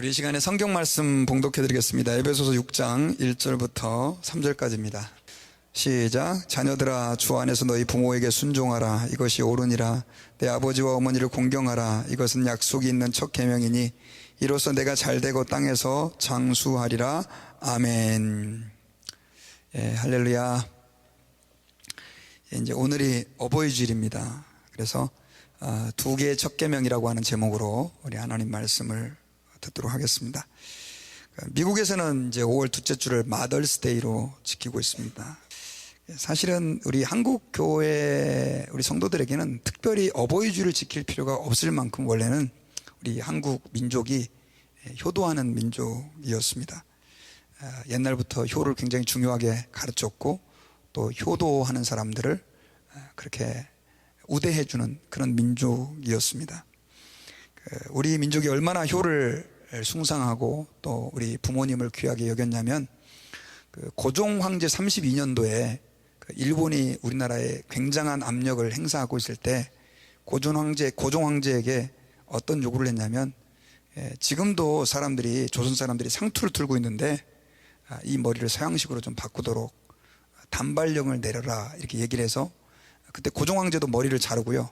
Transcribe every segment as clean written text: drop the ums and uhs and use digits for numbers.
우리 이 시간에 성경 말씀 봉독해 드리겠습니다. 에베소서 6장 1절부터 3절까지입니다. 시작. 자녀들아, 주 안에서 너희 부모에게 순종하라. 이것이 옳으니라. 내 아버지와 어머니를 공경하라. 이것은 약속이 있는 첫 계명이니 이로써 내가 잘되고 땅에서 장수하리라. 아멘. 예, 할렐루야. 예, 이제 오늘이 어버이 주일입니다. 그래서 두 개의 첫 계명이라고 하는 제목으로 우리 하나님 말씀을 듣도록 하겠습니다. 미국에서는 이제 5월 둘째 주를 마더스데이로 지키고 있습니다. 사실은 우리 한국 교회 우리 성도들에게는 특별히 어버이 주를 지킬 필요가 없을 만큼 원래는 우리 한국 민족이 효도하는 민족이었습니다. 옛날부터 효를 굉장히 중요하게 가르쳤고 또 효도하는 사람들을 그렇게 우대해주는 그런 민족이었습니다. 우리 민족이 얼마나 효를 숭상하고 또 우리 부모님을 귀하게 여겼냐면 고종 황제 32년도에 일본이 우리나라에 굉장한 압력을 행사하고 있을 때 고종 황제에게 어떤 요구를 했냐면, 지금도 조선 사람들이 상투를 들고 있는데 이 머리를 서양식으로 좀 바꾸도록 단발령을 내려라, 이렇게 얘기를 해서 그때 고종 황제도 머리를 자르고요,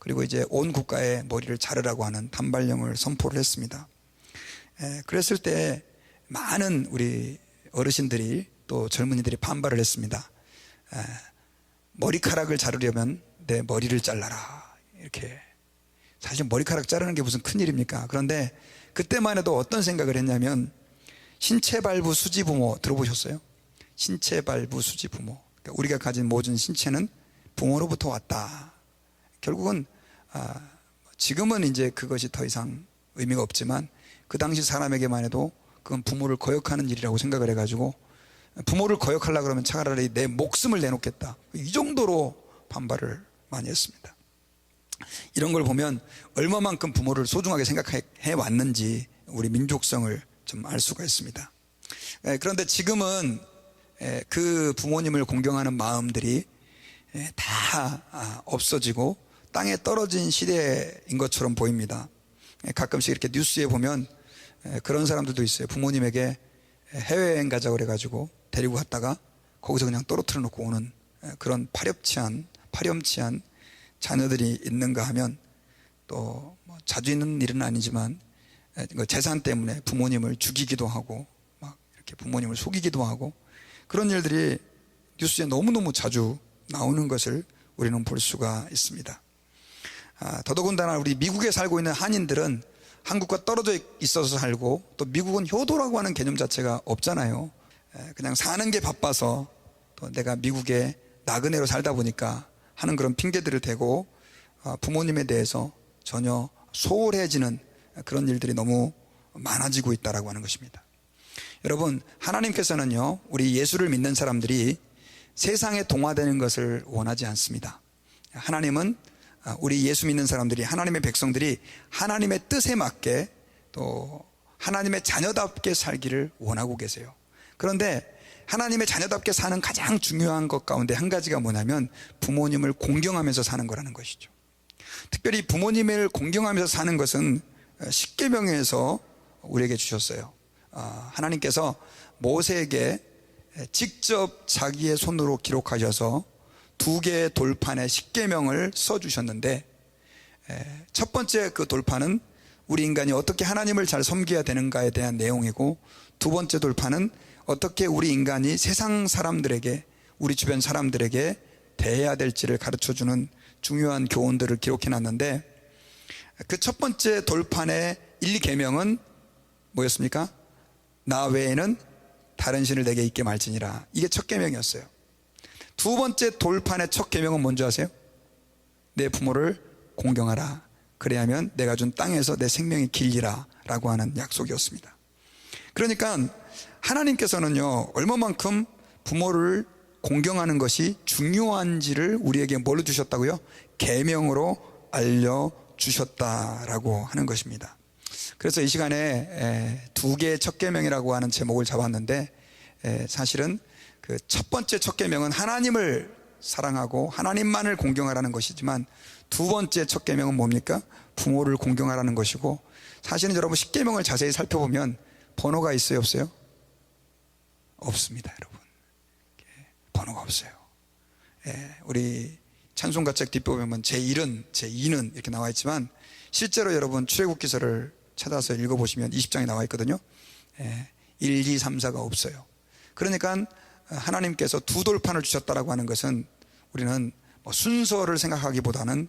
그리고 이제 온 국가에 머리를 자르라고 하는 단발령을 선포를 했습니다. 그랬을 때 많은 우리 어르신들이 또 젊은이들이 반발을 했습니다. 머리카락을 자르려면 내 머리를 잘라라, 이렇게. 사실 머리카락 자르는 게 무슨 큰일입니까? 그런데 그때만 해도 어떤 생각을 했냐면, 신체발부 수지부모 들어보셨어요? 신체발부 수지부모. 그러니까 우리가 가진 모든 신체는 부모로부터 왔다. 결국은 지금은 이제 그것이 더 이상 의미가 없지만 그 당시 사람에게만 해도 그건 부모를 거역하는 일이라고 생각을 해가지고, 부모를 거역하려고 그러면 차라리 내 목숨을 내놓겠다, 이 정도로 반발을 많이 했습니다. 이런 걸 보면 얼마만큼 부모를 소중하게 생각해 왔는지 우리 민족성을 좀 알 수가 있습니다. 그런데 지금은 그 부모님을 공경하는 마음들이 다 없어지고 땅에 떨어진 시대인 것처럼 보입니다. 가끔씩 이렇게 뉴스에 보면 그런 사람들도 있어요. 부모님에게 해외여행 가자고 그래가지고 데리고 갔다가 거기서 그냥 떨어뜨려 놓고 오는 그런 파렴치한 자녀들이 있는가 하면, 또 자주 있는 일은 아니지만 재산 때문에 부모님을 죽이기도 하고 막 이렇게 부모님을 속이기도 하고, 그런 일들이 뉴스에 너무너무 자주 나오는 것을 우리는 볼 수가 있습니다. 더더군다나 우리 미국에 살고 있는 한인들은 한국과 떨어져 있어서 살고, 또 미국은 효도라고 하는 개념 자체가 없잖아요. 그냥 사는 게 바빠서 또 내가 미국에 나그네로 살다 보니까 하는 그런 핑계들을 대고 부모님에 대해서 전혀 소홀해지는 그런 일들이 너무 많아지고 있다라고 하는 것입니다. 여러분, 하나님께서는요, 우리 예수를 믿는 사람들이 세상에 동화되는 것을 원하지 않습니다. 하나님은 우리 예수 믿는 사람들이, 하나님의 백성들이 하나님의 뜻에 맞게 또 하나님의 자녀답게 살기를 원하고 계세요. 그런데 하나님의 자녀답게 사는 가장 중요한 것 가운데 한 가지가 뭐냐면 부모님을 공경하면서 사는 거라는 것이죠. 특별히 부모님을 공경하면서 사는 것은 십계명에서 우리에게 주셨어요. 하나님께서 모세에게 직접 자기의 손으로 기록하셔서 두 개의 돌판에 십계명을 써주셨는데, 첫 번째 그 돌판은 우리 인간이 어떻게 하나님을 잘 섬겨야 되는가에 대한 내용이고, 두 번째 돌판은 어떻게 우리 인간이 세상 사람들에게, 우리 주변 사람들에게 대해야 될지를 가르쳐주는 중요한 교훈들을 기록해놨는데, 그 첫 번째 돌판의 1계명은 뭐였습니까? 나 외에는 다른 신을 내게 있게 말지니라. 이게 첫 계명이었어요. 두 번째 돌판의 첫 계명은 뭔지 아세요? 내 부모를 공경하라. 그래야면 내가 준 땅에서 내 생명이 길리라 라고 하는 약속이었습니다. 그러니까 하나님께서는요, 얼마만큼 부모를 공경하는 것이 중요한지를 우리에게 뭘로 주셨다고요? 계명으로 알려주셨다라고 하는 것입니다. 그래서 이 시간에 두 개의 첫 계명이라고 하는 제목을 잡았는데, 사실은 그 첫 번째 첫 계명은 하나님을 사랑하고 하나님만을 공경하라는 것이지만, 두 번째 첫 계명은 뭡니까? 부모를 공경하라는 것이고, 사실은 여러분 십계명을 자세히 살펴보면 번호가 있어요, 없어요? 없습니다, 여러분. 번호가 없어요. 우리 찬송가책 뒷부분에 제1은 제2는 이렇게 나와 있지만 실제로 여러분 출애굽기서를 찾아서 읽어보시면 20장에 나와 있거든요. 1, 2, 3, 4가 없어요. 그러니까 하나님께서 두 돌판을 주셨다라고 하는 것은 우리는 순서를 생각하기보다는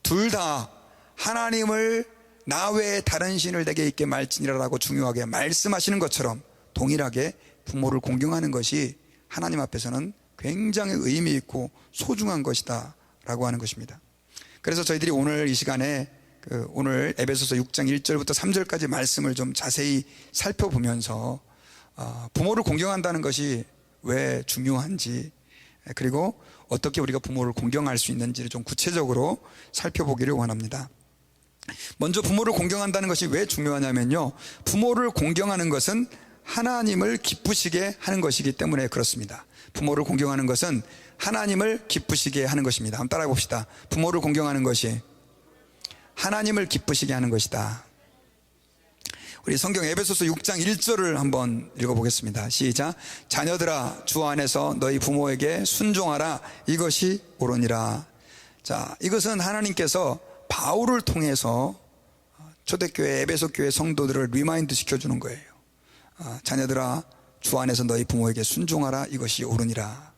둘 다 하나님을 나 외에 다른 신을 내게 있게 말지니라라고 중요하게 말씀하시는 것처럼 동일하게 부모를 공경하는 것이 하나님 앞에서는 굉장히 의미 있고 소중한 것이다 라고 하는 것입니다. 그래서 저희들이 오늘 이 시간에 오늘 에베소서 6장 1절부터 3절까지 말씀을 좀 자세히 살펴보면서 부모를 공경한다는 것이 왜 중요한지, 그리고 어떻게 우리가 부모를 공경할 수 있는지를 좀 구체적으로 살펴보기를 원합니다. 먼저 부모를 공경한다는 것이 왜 중요하냐면요, 부모를 공경하는 것은 하나님을 기쁘시게 하는 것이기 때문에 그렇습니다. 부모를 공경하는 것은 하나님을 기쁘시게 하는 것입니다. 한번 따라해 봅시다. 부모를 공경하는 것이 하나님을 기쁘시게 하는 것이다. 우리 성경 에베소서 6장 1절을 한번 읽어보겠습니다. 시작. 자녀들아, 주 안에서 너희 부모에게 순종하라. 이것이 옳으니라. 자, 이것은 하나님께서 바울을 통해서 초대교회 에베소 교회 성도들을 리마인드 시켜주는 거예요. 자녀들아, 주 안에서 너희 부모에게 순종하라. 이것이 옳으니라.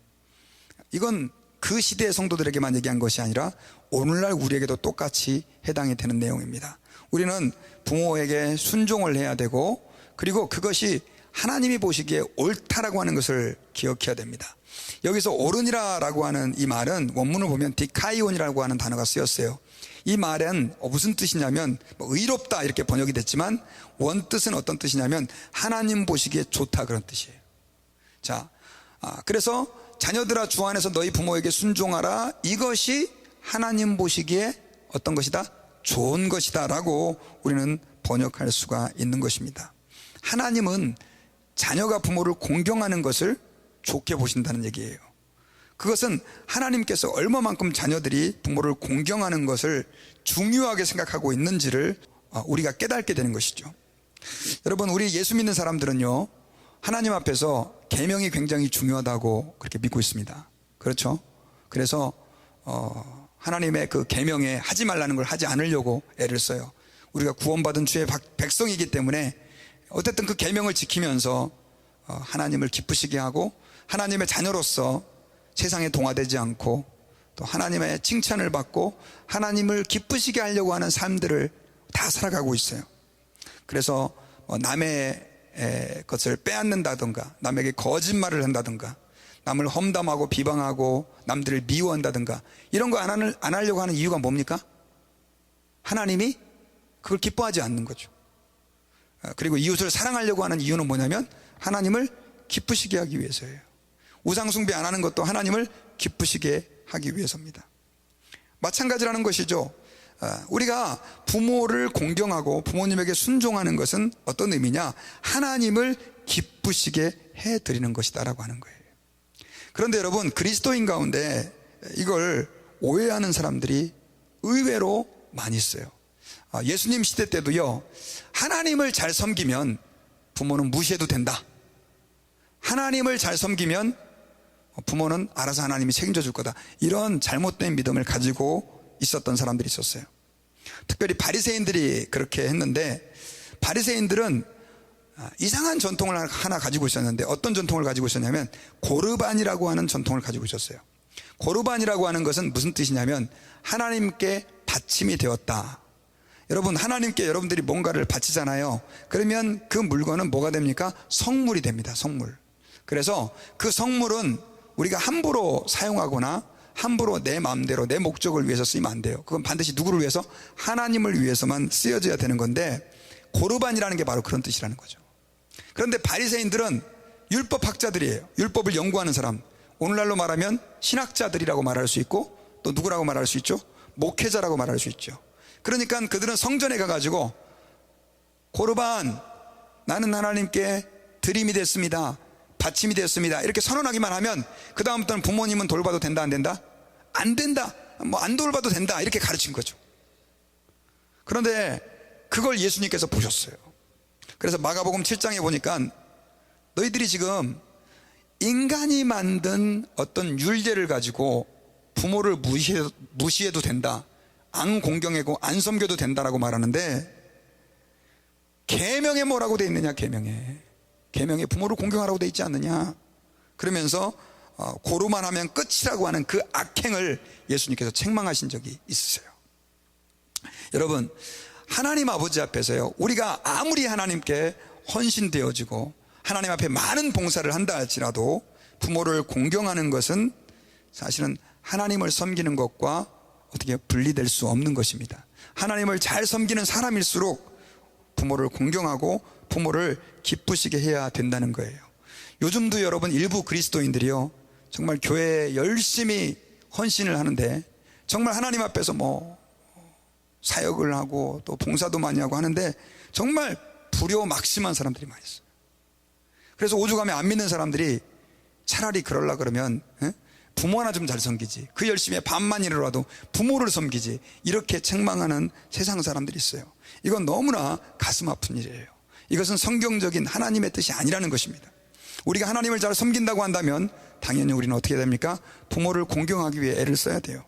이건 그 시대의 성도들에게만 얘기한 것이 아니라 오늘날 우리에게도 똑같이 해당이 되는 내용입니다. 우리는 부모에게 순종을 해야 되고, 그리고 그것이 하나님이 보시기에 옳다라고 하는 것을 기억해야 됩니다. 여기서 옳으니라라고 하는 이 말은 원문을 보면 디카이온이라고 하는 단어가 쓰였어요. 이 말은 무슨 뜻이냐면 의롭다 이렇게 번역이 됐지만 원뜻은 어떤 뜻이냐면 하나님 보시기에 좋다, 그런 뜻이에요. 자, 그래서 자녀들아, 주 안에서 너희 부모에게 순종하라. 이것이 하나님 보시기에 어떤 것이다? 좋은 것이다 라고 우리는 번역할 수가 있는 것입니다. 하나님은 자녀가 부모를 공경하는 것을 좋게 보신다는 얘기예요. 그것은 하나님께서 얼마만큼 자녀들이 부모를 공경하는 것을 중요하게 생각하고 있는지를 우리가 깨닫게 되는 것이죠. 여러분, 우리 예수 믿는 사람들은요, 하나님 앞에서 계명이 굉장히 중요하다고 그렇게 믿고 있습니다. 그렇죠? 그래서 하나님의 그 계명에 하지 말라는 걸 하지 않으려고 애를 써요. 우리가 구원받은 주의 백성이기 때문에 어쨌든 그 계명을 지키면서 하나님을 기쁘시게 하고 하나님의 자녀로서 세상에 동화되지 않고 또 하나님의 칭찬을 받고 하나님을 기쁘시게 하려고 하는 삶들을 다 살아가고 있어요. 그래서 남의 것을 빼앗는다든가 남에게 거짓말을 한다든가 남을 험담하고 비방하고 남들을 미워한다든가 이런 거 안 하려고 하는 이유가 뭡니까? 하나님이 그걸 기뻐하지 않는 거죠. 그리고 이웃을 사랑하려고 하는 이유는 뭐냐면 하나님을 기쁘시게 하기 위해서예요. 우상숭배 안 하는 것도 하나님을 기쁘시게 하기 위해서입니다. 마찬가지라는 것이죠. 우리가 부모를 공경하고 부모님에게 순종하는 것은 어떤 의미냐? 하나님을 기쁘시게 해드리는 것이다 라고 하는 거예요. 그런데 여러분, 그리스도인 가운데 이걸 오해하는 사람들이 의외로 많이 있어요. 예수님 시대 때도요, 하나님을 잘 섬기면 부모는 무시해도 된다. 하나님을 잘 섬기면 부모는 알아서 하나님이 책임져 줄 거다. 이런 잘못된 믿음을 가지고 있었던 사람들이 있었어요. 특별히 바리새인들이 그렇게 했는데, 바리새인들은 이상한 전통을 하나 가지고 있었는데, 어떤 전통을 가지고 있었냐면 고르반이라고 하는 전통을 가지고 있었어요. 고르반이라고 하는 것은 무슨 뜻이냐면 하나님께 바침이 되었다. 여러분, 하나님께 여러분들이 뭔가를 바치잖아요. 그러면 그 물건은 뭐가 됩니까? 성물이 됩니다. 성물. 그래서 그 성물은 우리가 함부로 사용하거나 함부로 내 마음대로 내 목적을 위해서 쓰이면 안 돼요. 그건 반드시 누구를 위해서? 하나님을 위해서만 쓰여져야 되는 건데, 고르반이라는 게 바로 그런 뜻이라는 거죠. 그런데 바리새인들은 율법학자들이에요. 율법을 연구하는 사람. 오늘날로 말하면 신학자들이라고 말할 수 있고, 또 누구라고 말할 수 있죠? 목회자라고 말할 수 있죠. 그러니까 그들은 성전에 가가지고 고르반, 나는 하나님께 드림이 됐습니다, 바침이 됐습니다, 이렇게 선언하기만 하면 그 다음부터는 부모님은 돌봐도 된다 안 된다? 안 된다. 뭐 안 돌봐도 된다, 이렇게 가르친 거죠. 그런데 그걸 예수님께서 보셨어요. 그래서 마가복음 7장에 보니까 너희들이 지금 인간이 만든 어떤 율례를 가지고 부모를 무시해도 된다, 안 공경하고 안 섬겨도 된다라고 말하는데, 계명에 뭐라고 돼 있느냐? 계명에 부모를 공경하라고 돼 있지 않느냐? 그러면서 고로만 하면 끝이라고 하는 그 악행을 예수님께서 책망하신 적이 있으세요. 여러분, 하나님 아버지 앞에서요, 우리가 아무리 하나님께 헌신되어지고 하나님 앞에 많은 봉사를 한다 할지라도 부모를 공경하는 것은 사실은 하나님을 섬기는 것과 어떻게 분리될 수 없는 것입니다. 하나님을 잘 섬기는 사람일수록 부모를 공경하고 부모를 기쁘시게 해야 된다는 거예요. 요즘도 여러분, 일부 그리스도인들이요, 정말 교회에 열심히 헌신을 하는데 정말 하나님 앞에서 사역을 하고 또 봉사도 많이 하고 하는데 정말 불효막심한 사람들이 많이 있어요. 그래서 오죽하면 안 믿는 사람들이 차라리 그러려 그러면 부모 하나 좀 잘 섬기지, 그 열심히 반만 일하라도 부모를 섬기지, 이렇게 책망하는 세상 사람들이 있어요. 이건 너무나 가슴 아픈 일이에요. 이것은 성경적인 하나님의 뜻이 아니라는 것입니다. 우리가 하나님을 잘 섬긴다고 한다면 당연히 우리는 어떻게 됩니까? 부모를 공경하기 위해 애를 써야 돼요.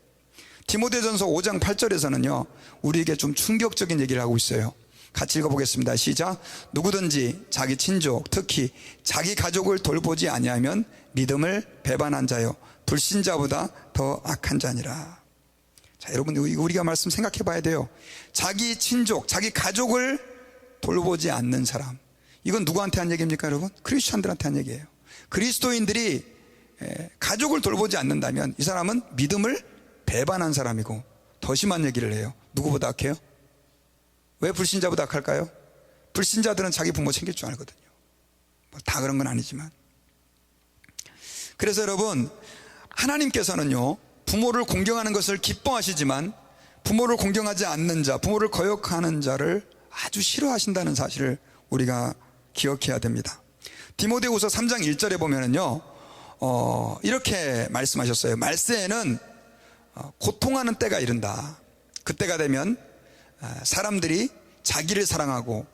디모데전서 5장 8절에서는요 우리에게 좀 충격적인 얘기를 하고 있어요. 같이 읽어보겠습니다. 시작. 누구든지 자기 친족, 특히 자기 가족을 돌보지 아니하면 믿음을 배반한 자요 불신자보다 더 악한 자니라. 자, 여러분, 우리가 말씀 생각해 봐야 돼요. 자기 친족, 자기 가족을 돌보지 않는 사람, 이건 누구한테 한 얘기입니까, 여러분? 크리스천들한테 한 얘기예요. 그리스도인들이 가족을 돌보지 않는다면 이 사람은 믿음을 배반한 사람이고, 더 심한 얘기를 해요. 누구보다 악해요? 왜 불신자보다 악할까요? 불신자들은 자기 부모 챙길 줄 알거든요. 다 그런 건 아니지만. 그래서 여러분, 하나님께서는요 부모를 공경하는 것을 기뻐하시지만 부모를 공경하지 않는 자, 부모를 거역하는 자를 아주 싫어하신다는 사실을 우리가 기억해야 됩니다. 디모데후서 3장 1절에 보면은요 이렇게 말씀하셨어요. 말세에는 고통하는 때가 이른다. 그때가 되면 사람들이 자기를 사랑하고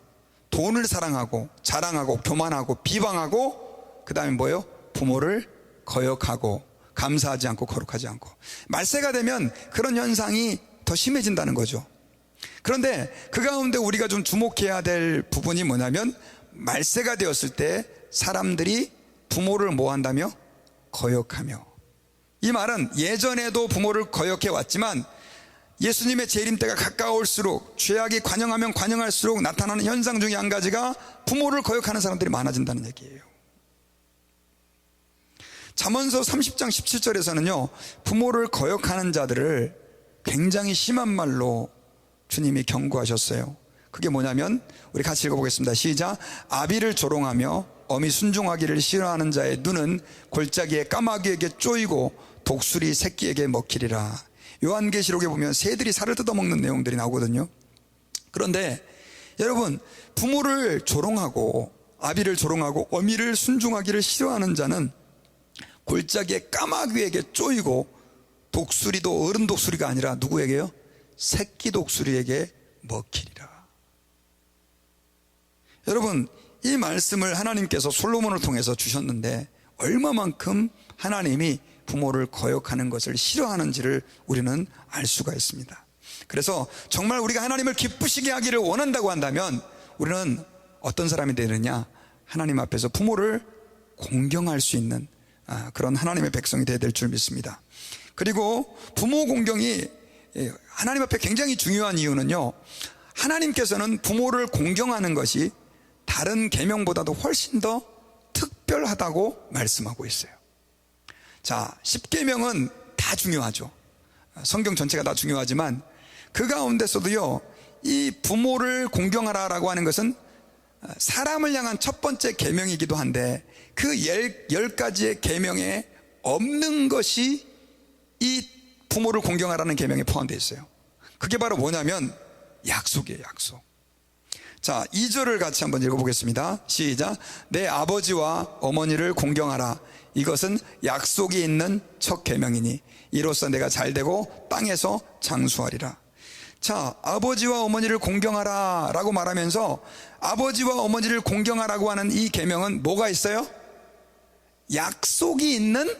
돈을 사랑하고 자랑하고 교만하고 비방하고, 그 다음에 뭐예요? 부모를 거역하고 감사하지 않고 거룩하지 않고. 말세가 되면 그런 현상이 더 심해진다는 거죠. 그런데 그 가운데 우리가 좀 주목해야 될 부분이 뭐냐면, 말세가 되었을 때 사람들이 부모를 뭐 한다며? 거역하며. 이 말은 예전에도 부모를 거역해 왔지만 예수님의 재림 때가 가까울수록, 죄악이 관영하면 관영할수록 나타나는 현상 중에 한 가지가 부모를 거역하는 사람들이 많아진다는 얘기예요. 잠언서 30장 17절에서는요 부모를 거역하는 자들을 굉장히 심한 말로 주님이 경고하셨어요. 그게 뭐냐면, 우리 같이 읽어보겠습니다. 시작. 아비를 조롱하며 어미 순종하기를 싫어하는 자의 눈은 골짜기에 까마귀에게 쪼이고 독수리 새끼에게 먹히리라. 요한계시록에 보면 새들이 살을 뜯어먹는 내용들이 나오거든요. 그런데 여러분, 부모를 조롱하고 아비를 조롱하고 어미를 순종하기를 싫어하는 자는 골짜기에 까마귀에게 쪼이고, 독수리도 어른 독수리가 아니라 누구에게요? 새끼 독수리에게 먹히리라. 여러분, 이 말씀을 하나님께서 솔로몬을 통해서 주셨는데 얼마만큼 하나님이 부모를 거역하는 것을 싫어하는지를 우리는 알 수가 있습니다. 그래서 정말 우리가 하나님을 기쁘시게 하기를 원한다고 한다면 우리는 어떤 사람이 되느냐? 하나님 앞에서 부모를 공경할 수 있는 그런 하나님의 백성이 되어야 될 줄 믿습니다. 그리고 부모 공경이 하나님 앞에 굉장히 중요한 이유는요, 하나님께서는 부모를 공경하는 것이 다른 계명보다도 훨씬 더 특별하다고 말씀하고 있어요. 자, 10계명은 다 중요하죠. 성경 전체가 다 중요하지만 그 가운데서도요 이 부모를 공경하라라고 하는 것은 사람을 향한 첫 번째 계명이기도 한데, 그 10가지의 계명에 없는 것이 이 부모를 공경하라는 계명에 포함되어 있어요. 그게 바로 뭐냐면 약속이에요, 약속. 자, 2절을 같이 한번 읽어보겠습니다. 시작. 내 아버지와 어머니를 공경하라. 이것은 약속이 있는 첫 계명이니 이로써 내가 잘되고 땅에서 장수하리라. 자, 아버지와 어머니를 공경하라 라고 말하면서 아버지와 어머니를 공경하라고 하는 이 계명은 뭐가 있어요? 약속이 있는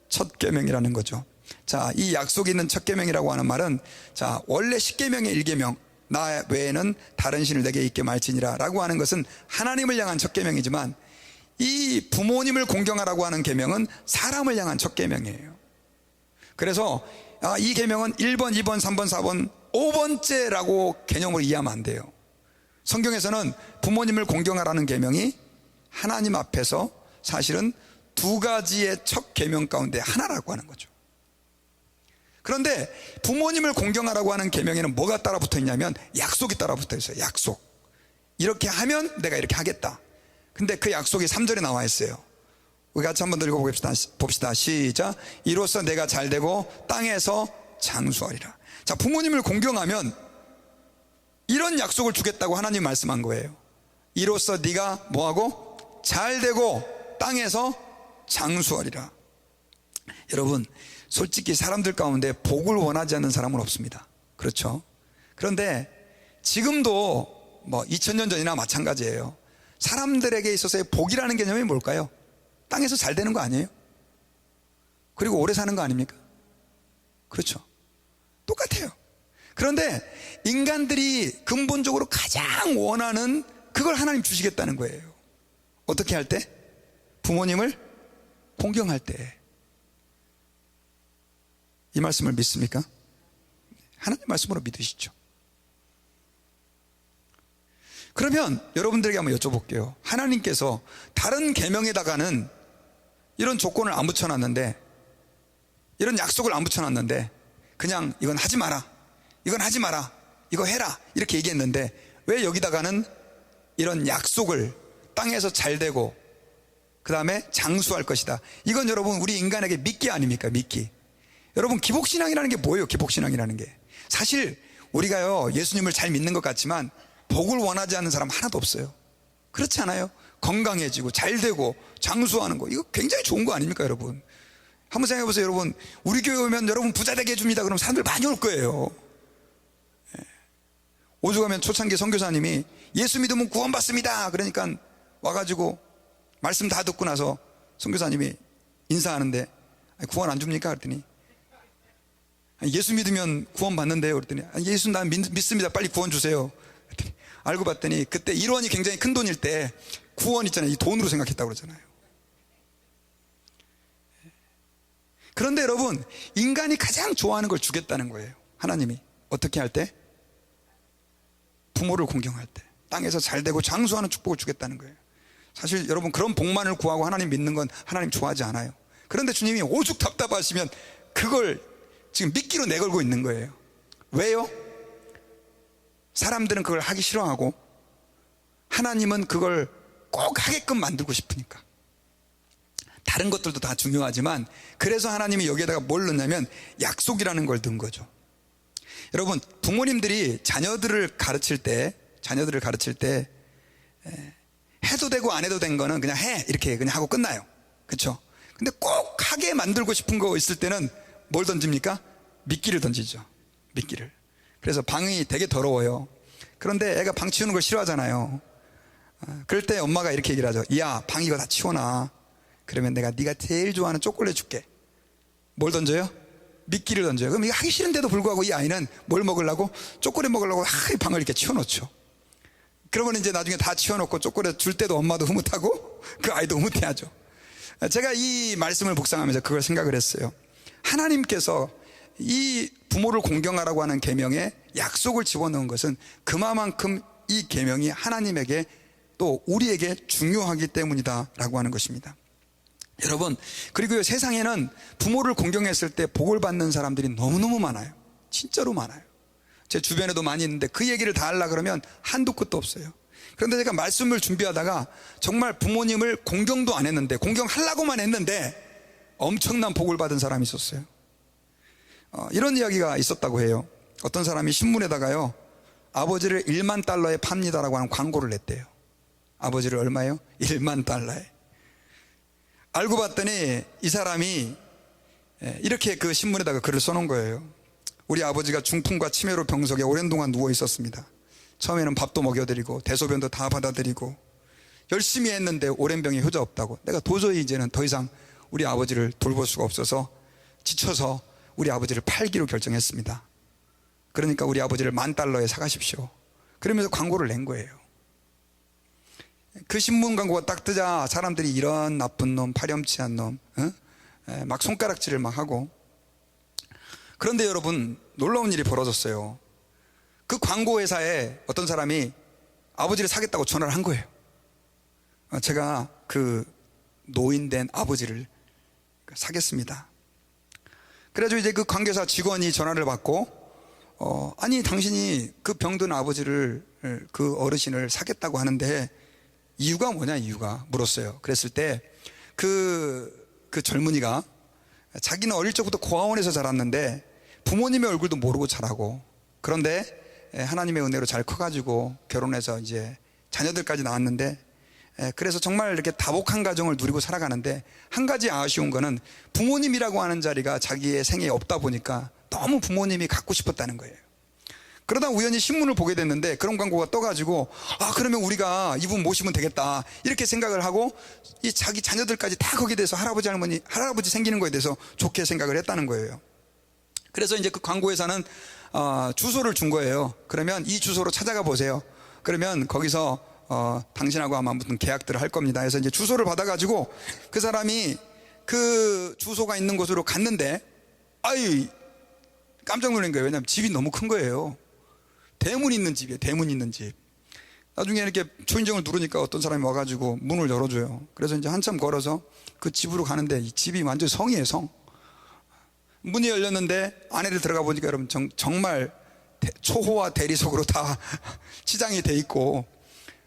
첫 계명이라는 거죠. 자, 이 약속이 있는 첫 계명이라고 하는 말은, 자, 원래 10계명의 1계명, 나 외에는 다른 신을 내게 있게 말지니라 라고 하는 것은 하나님을 향한 첫 계명이지만, 이 부모님을 공경하라고 하는 계명은 사람을 향한 첫 계명이에요. 그래서 이 계명은 1번, 2번, 3번, 4번, 5번째라고 개념을 이해하면 안 돼요. 성경에서는 부모님을 공경하라는 계명이 하나님 앞에서 사실은 두 가지의 첫 계명 가운데 하나라고 하는 거죠. 그런데 부모님을 공경하라고 하는 계명에는 뭐가 따라 붙어 있냐면 약속이 따라 붙어 있어요. 약속. 이렇게 하면 내가 이렇게 하겠다. 근데 그 약속이 3절에 나와 있어요. 우리 같이 한번 더 읽어봅시다. 시작. 이로써 내가 잘되고 땅에서 장수하리라. 자, 부모님을 공경하면 이런 약속을 주겠다고 하나님 말씀한 거예요. 이로써 네가 뭐하고 잘되고 땅에서 장수하리라. 여러분, 솔직히 사람들 가운데 복을 원하지 않는 사람은 없습니다. 그렇죠? 그런데 지금도 2000년 전이나 마찬가지예요. 사람들에게 있어서의 복이라는 개념이 뭘까요? 땅에서 잘 되는 거 아니에요? 그리고 오래 사는 거 아닙니까? 그렇죠? 똑같아요. 그런데 인간들이 근본적으로 가장 원하는 그걸 하나님 주시겠다는 거예요. 어떻게 할 때? 부모님을 공경할 때. 이 말씀을 믿습니까? 하나님 말씀으로 믿으시죠. 그러면 여러분들에게 한번 여쭤볼게요. 하나님께서 다른 계명에다가는 이런 조건을 안 붙여놨는데, 이런 약속을 안 붙여놨는데, 그냥 이건 하지 마라, 이건 하지 마라, 이거 해라 이렇게 얘기했는데, 왜 여기다가는 이런 약속을 땅에서 잘되고 그 다음에 장수할 것이다. 이건 여러분 우리 인간에게 미끼 아닙니까? 미끼. 여러분, 기복신앙이라는 게 뭐예요? 기복신앙이라는 게 사실 우리가요 예수님을 잘 믿는 것 같지만 복을 원하지 않는 사람 하나도 없어요. 그렇지 않아요? 건강해지고 잘되고 장수하는 거, 이거 굉장히 좋은 거 아닙니까? 여러분 한번 생각해 보세요. 여러분, 우리 교회 오면 여러분 부자 되게 해줍니다 그러면 사람들 많이 올 거예요. 오죽하면 초창기 선교사님이 예수 믿으면 구원받습니다 그러니까 와가지고 말씀 다 듣고 나서 선교사님이 인사하는데 구원 안 줍니까? 그랬더니 예수 믿으면 구원 받는데요. 그랬더니 예수 난 믿습니다. 빨리 구원 주세요. 그랬더니 알고 봤더니 그때 1원이 굉장히 큰 돈일 때 구원 있잖아요. 이 돈으로 생각했다고 그러잖아요. 그런데 여러분, 인간이 가장 좋아하는 걸 주겠다는 거예요. 하나님이 어떻게 할 때? 부모를 공경할 때, 땅에서 잘되고 장수하는 축복을 주겠다는 거예요. 사실 여러분, 그런 복만을 구하고 하나님 믿는 건 하나님 좋아하지 않아요. 그런데 주님이 오죽 답답하시면 그걸 지금 미끼로 내걸고 있는 거예요. 왜요? 사람들은 그걸 하기 싫어하고 하나님은 그걸 꼭 하게끔 만들고 싶으니까. 다른 것들도 다 중요하지만 그래서 하나님이 여기에다가 뭘 넣냐면 약속이라는 걸 넣은 거죠. 여러분, 부모님들이 자녀들을 가르칠 때 해도 되고 안 해도 된 거는 그냥 해 이렇게 그냥 하고 끝나요. 그렇죠? 근데 꼭 하게 만들고 싶은 거 있을 때는 뭘 던집니까? 미끼를 던지죠. 미끼를. 그래서 방이 되게 더러워요. 그런데 애가 방 치우는 걸 싫어하잖아요. 그럴 때 엄마가 이렇게 얘기를 하죠. 야, 방 이거 다 치워놔. 그러면 내가 네가 제일 좋아하는 초콜릿 줄게. 뭘 던져요? 미끼를 던져요. 그럼 이거 하기 싫은데도 불구하고 이 아이는 뭘 먹으려고? 초콜릿 먹으려고 방을 이렇게 치워놓죠. 그러면 이제 나중에 다 치워놓고 초콜릿 줄 때도 엄마도 흐뭇하고 그 아이도 흐뭇해하죠. 제가 이 말씀을 묵상하면서 그걸 생각을 했어요. 하나님께서 이 부모를 공경하라고 하는 계명에 약속을 집어넣은 것은 그만큼 이 계명이 하나님에게 또 우리에게 중요하기 때문이다 라고 하는 것입니다. 여러분, 그리고 세상에는 부모를 공경했을 때 복을 받는 사람들이 너무너무 많아요. 진짜로 많아요. 제 주변에도 많이 있는데 그 얘기를 다 하려고 그러면 한도 끝도 없어요. 그런데 제가 말씀을 준비하다가 정말 부모님을 공경도 안 했는데 공경하려고만 했는데 엄청난 복을 받은 사람이 있었어요. 이런 이야기가 있었다고 해요. 어떤 사람이 신문에다가요, 아버지를 1만 달러에 팝니다라고 하는 광고를 냈대요. 아버지를 얼마요? 1만 달러에. 알고 봤더니 이 사람이 이렇게 그 신문에다가 글을 써놓은 거예요. 우리 아버지가 중풍과 치매로 병석에 오랜 동안 누워 있었습니다. 처음에는 밥도 먹여드리고 대소변도 다 받아드리고 열심히 했는데 오랜 병에 효자 없다고, 내가 도저히 이제는 더 이상 우리 아버지를 돌볼 수가 없어서 지쳐서 우리 아버지를 팔기로 결정했습니다. 그러니까 우리 아버지를 $10,000에 사가십시오. 그러면서 광고를 낸 거예요. 그 신문 광고가 딱 뜨자 사람들이 이런 나쁜 놈, 파렴치한 놈, 막 손가락질을 막 하고. 그런데 여러분, 놀라운 일이 벌어졌어요. 그 광고 회사에 어떤 사람이 아버지를 사겠다고 전화를 한 거예요. 제가 그 노인된 아버지를 사겠습니다. 그래가지고 이제 그 관계사 직원이 전화를 받고 아니 당신이 그 병든 아버지를, 그 어르신을 사겠다고 하는데 이유가 뭐냐, 이유가 물었어요. 그랬을 때 그 젊은이가 자기는 어릴 적부터 고아원에서 자랐는데 부모님의 얼굴도 모르고 자라고, 그런데 하나님의 은혜로 잘 커가지고 결혼해서 이제 자녀들까지 낳았는데, 그래서 정말 이렇게 다복한 가정을 누리고 살아가는데, 한 가지 아쉬운 거는 부모님이라고 하는 자리가 자기의 생에 없다 보니까 너무 부모님이 갖고 싶었다는 거예요. 그러다 우연히 신문을 보게 됐는데 그런 광고가 떠가지고, 그러면 우리가 이분 모시면 되겠다 이렇게 생각을 하고, 이 자기 자녀들까지 다 거기에 대해서 할아버지 생기는 거에 대해서 좋게 생각을 했다는 거예요. 그래서 이제 그 광고회사는 주소를 준 거예요. 그러면 이 주소로 찾아가 보세요. 그러면 거기서 당신하고 아마 무슨 계약들을 할 겁니다. 그래서 이제 주소를 받아가지고 그 사람이 그 주소가 있는 곳으로 갔는데, 깜짝 놀란 거예요. 왜냐하면 집이 너무 큰 거예요. 대문 있는 집이에요. 대문 있는 집. 나중에 이렇게 초인종을 누르니까 어떤 사람이 와가지고 문을 열어줘요. 그래서 이제 한참 걸어서 그 집으로 가는데 이 집이 완전 성이에요, 성. 문이 열렸는데 안에를 들어가 보니까 여러분 정말 초호화 대리석으로 다 치장이 돼 있고,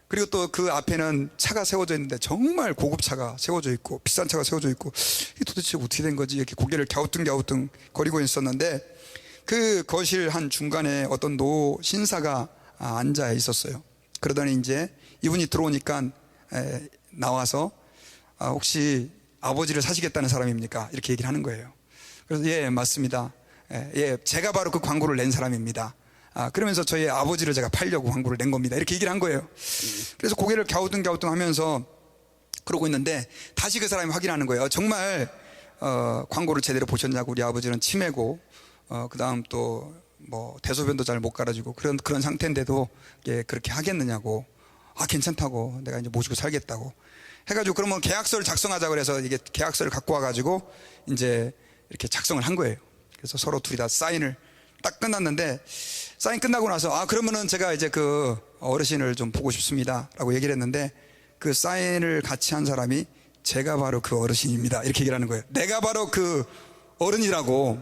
그리고 또 그 앞에는 차가 세워져 있는데 정말 고급 차가 세워져 있고 비싼 차가 세워져 있고, 이게 도대체 어떻게 된 거지? 이렇게 고개를 갸우뚱갸우뚱 거리고 있었는데, 그 거실 한 중간에 어떤 노 신사가 앉아 있었어요. 그러더니 이제 이분이 들어오니까 나와서 혹시 아버지를 사시겠다는 사람입니까? 이렇게 얘기를 하는 거예요. 그래서 예, 맞습니다. 예, 제가 바로 그 광고를 낸 사람입니다. 그러면서 저희 아버지를 제가 팔려고 광고를 낸 겁니다. 이렇게 얘기를 한 거예요. 그래서 고개를 갸우뚱갸우뚱 하면서 그러고 있는데 다시 그 사람이 확인하는 거예요. 정말 광고를 제대로 보셨냐고. 우리 아버지는 치매고 그 다음 또 뭐 대소변도 잘 못 갈아주고 그런 상태인데도 예, 그렇게 하겠느냐고. 괜찮다고, 내가 이제 모시고 살겠다고 해가지고, 그러면 계약서를 작성하자 그래서 이게 계약서를 갖고 와가지고 이제 이렇게 작성을 한 거예요. 그래서 서로 둘이 다 사인을 딱 끝났는데, 사인 끝나고 나서 그러면은 제가 이제 그 어르신을 좀 보고 싶습니다 라고 얘기를 했는데, 그 사인을 같이 한 사람이 제가 바로 그 어르신입니다 이렇게 얘기를 하는 거예요. 내가 바로 그 어른이라고.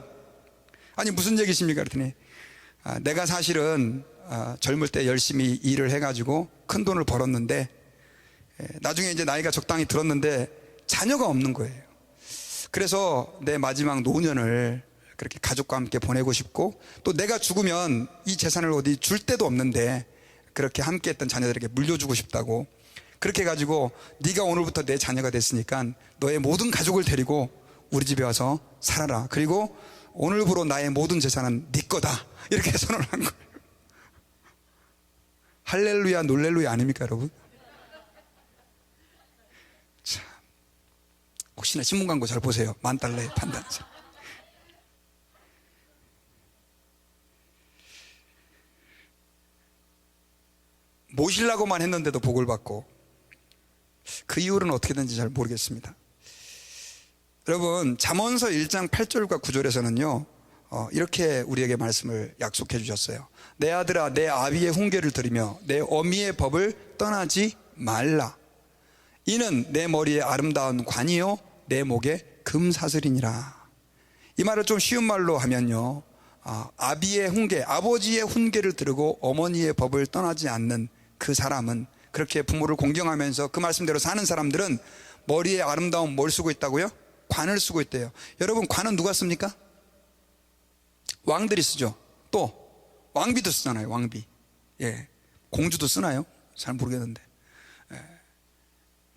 아니 무슨 얘기십니까? 그랬더니 내가 사실은 젊을 때 열심히 일을 해가지고 큰 돈을 벌었는데 나중에 이제 나이가 적당히 들었는데 자녀가 없는 거예요. 그래서 내 마지막 노년을 그렇게 가족과 함께 보내고 싶고, 또 내가 죽으면 이 재산을 어디 줄 데도 없는데 그렇게 함께 했던 자녀들에게 물려주고 싶다고. 그렇게 해가지고 네가 오늘부터 내 자녀가 됐으니까 너의 모든 가족을 데리고 우리 집에 와서 살아라. 그리고 오늘부로 나의 모든 재산은 네 거다. 이렇게 선언을 한 거예요. 할렐루야 놀렐루야 아닙니까 여러분? 참, 혹시나 신문 광고 잘 보세요. $10,000에 판다는 사. 모시려고만 했는데도 복을 받고, 그 이유는 어떻게 된지 잘 모르겠습니다. 여러분, 잠언서 1장 8절과 9절에서는요 이렇게 우리에게 말씀을 약속해 주셨어요. 내 아들아, 내 아비의 훈계를 들으며 내 어미의 법을 떠나지 말라. 이는 내 머리에 아름다운 관이요 내 목에 금사슬이니라. 이 말을 좀 쉬운 말로 하면요, 아비의 훈계, 아버지의 훈계를 들으고 어머니의 법을 떠나지 않는 그 사람은, 그렇게 부모를 공경하면서 그 말씀대로 사는 사람들은 머리에 아름다운 뭘 쓰고 있다고요? 관을 쓰고 있대요. 여러분, 관은 누가 씁니까? 왕들이 쓰죠. 또 왕비도 쓰잖아요. 왕비. 예, 공주도 쓰나요? 잘 모르겠는데. 예.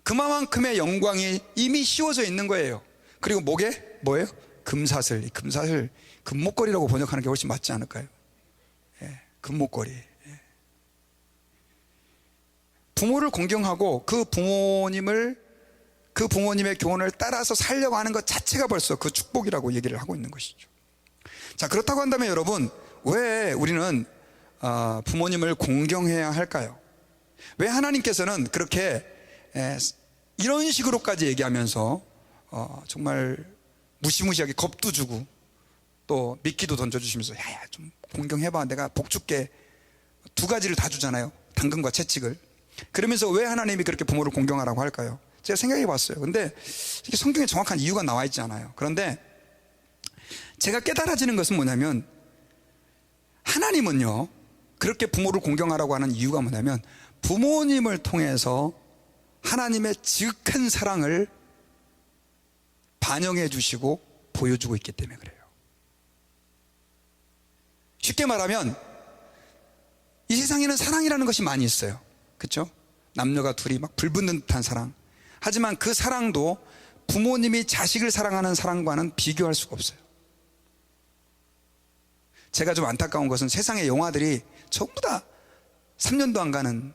그만큼의 영광이 이미 씌워져 있는 거예요. 그리고 목에 뭐예요? 금사슬, 이 금사슬, 금목걸이라고 번역하는 게 훨씬 맞지 않을까요? 예, 금목걸이. 예. 부모를 공경하고 그 부모님의 교훈을 따라서 살려고 하는 것 자체가 벌써 그 축복이라고 얘기를 하고 있는 것이죠. 자, 그렇다고 한다면 여러분, 왜 우리는 부모님을 공경해야 할까요? 왜 하나님께서는 그렇게 이런 식으로까지 얘기하면서 정말 무시무시하게 겁도 주고 또 미끼도 던져주시면서 야야 좀 공경해봐, 내가 복 줄게, 두 가지를 다 주잖아요. 당근과 채찍을. 그러면서 왜 하나님이 그렇게 부모를 공경하라고 할까요? 제가 생각해 봤어요. 근데 이게 성경에 정확한 이유가 나와 있지 않아요. 그런데 제가 깨달아지는 것은 뭐냐면, 하나님은요 그렇게 부모를 공경하라고 하는 이유가 뭐냐면, 부모님을 통해서 하나님의 지극한 사랑을 반영해 주시고 보여주고 있기 때문에 그래요. 쉽게 말하면 이 세상에는 사랑이라는 것이 많이 있어요. 그렇죠? 남녀가 둘이 막 불붙는 듯한 사랑. 하지만 그 사랑도 부모님이 자식을 사랑하는 사랑과는 비교할 수가 없어요. 제가 좀 안타까운 것은 세상의 영화들이 전부 다 3년도 안 가는,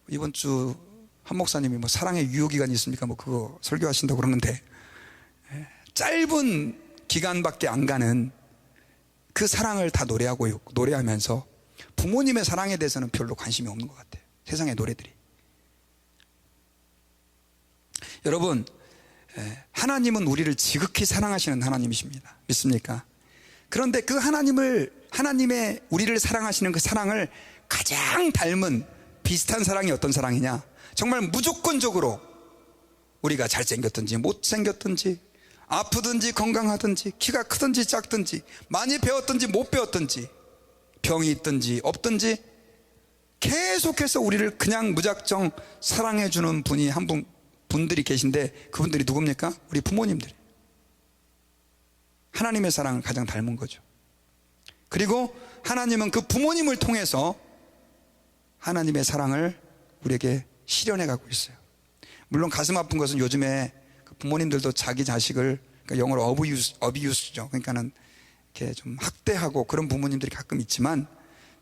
이번 주 한 목사님이 뭐 사랑의 유효기간이 있습니까? 뭐 그거 설교하신다고 그러는데, 짧은 기간밖에 안 가는 그 사랑을 다 노래하면서 부모님의 사랑에 대해서는 별로 관심이 없는 것 같아요. 세상의 노래들이. 여러분, 하나님은 우리를 지극히 사랑하시는 하나님이십니다. 믿습니까? 그런데 그 하나님의 우리를 사랑하시는 그 사랑을 가장 닮은 비슷한 사랑이 어떤 사랑이냐? 정말 무조건적으로 우리가 잘생겼든지 못생겼든지 아프든지 건강하든지 키가 크든지 작든지 많이 배웠든지 못 배웠든지 병이 있든지 없든지 계속해서 우리를 그냥 무작정 사랑해주는 분들이 계신데, 그분들이 누굽니까? 우리 부모님들이. 하나님의 사랑을 가장 닮은 거죠. 그리고 하나님은 그 부모님을 통해서 하나님의 사랑을 우리에게 실현해 가고 있어요. 물론 가슴 아픈 것은 요즘에 부모님들도 자기 자식을, 그러니까 영어로 어비유스죠. 그러니까는 이렇게 좀 학대하고 그런 부모님들이 가끔 있지만,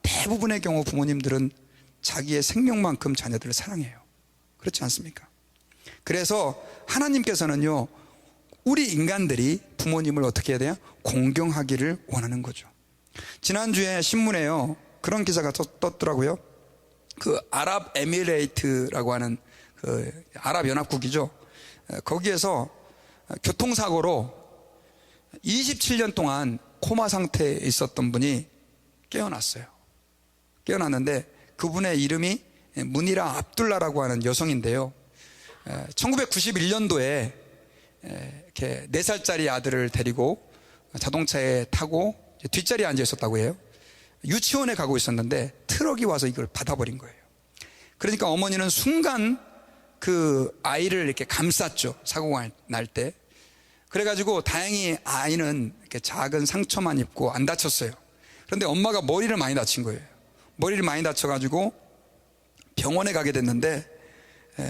대부분의 경우 부모님들은 자기의 생명만큼 자녀들을 사랑해요. 그렇지 않습니까? 그래서 하나님께서는요, 우리 인간들이 부모님을 어떻게 해야 돼요? 공경하기를 원하는 거죠. 지난주에 신문에요 그런 기사가 떴더라고요. 그 아랍에미레이트라고 하는 그 아랍연합국이죠. 거기에서 교통사고로 27년 동안 코마 상태에 있었던 분이 깨어났어요. 깨어났는데 그분의 이름이 무니라 압둘라라고 하는 여성인데요. 1991년도에 이렇게 4살짜리 아들을 데리고 자동차에 타고 뒷자리에 앉아 있었다고 해요. 유치원에 가고 있었는데 트럭이 와서 이걸 받아버린 거예요. 그러니까 어머니는 순간 그 아이를 이렇게 감쌌죠. 사고가 날 때. 그래가지고 다행히 아이는 이렇게 작은 상처만 입고 안 다쳤어요. 그런데 엄마가 머리를 많이 다친 거예요. 머리를 많이 다쳐가지고 병원에 가게 됐는데,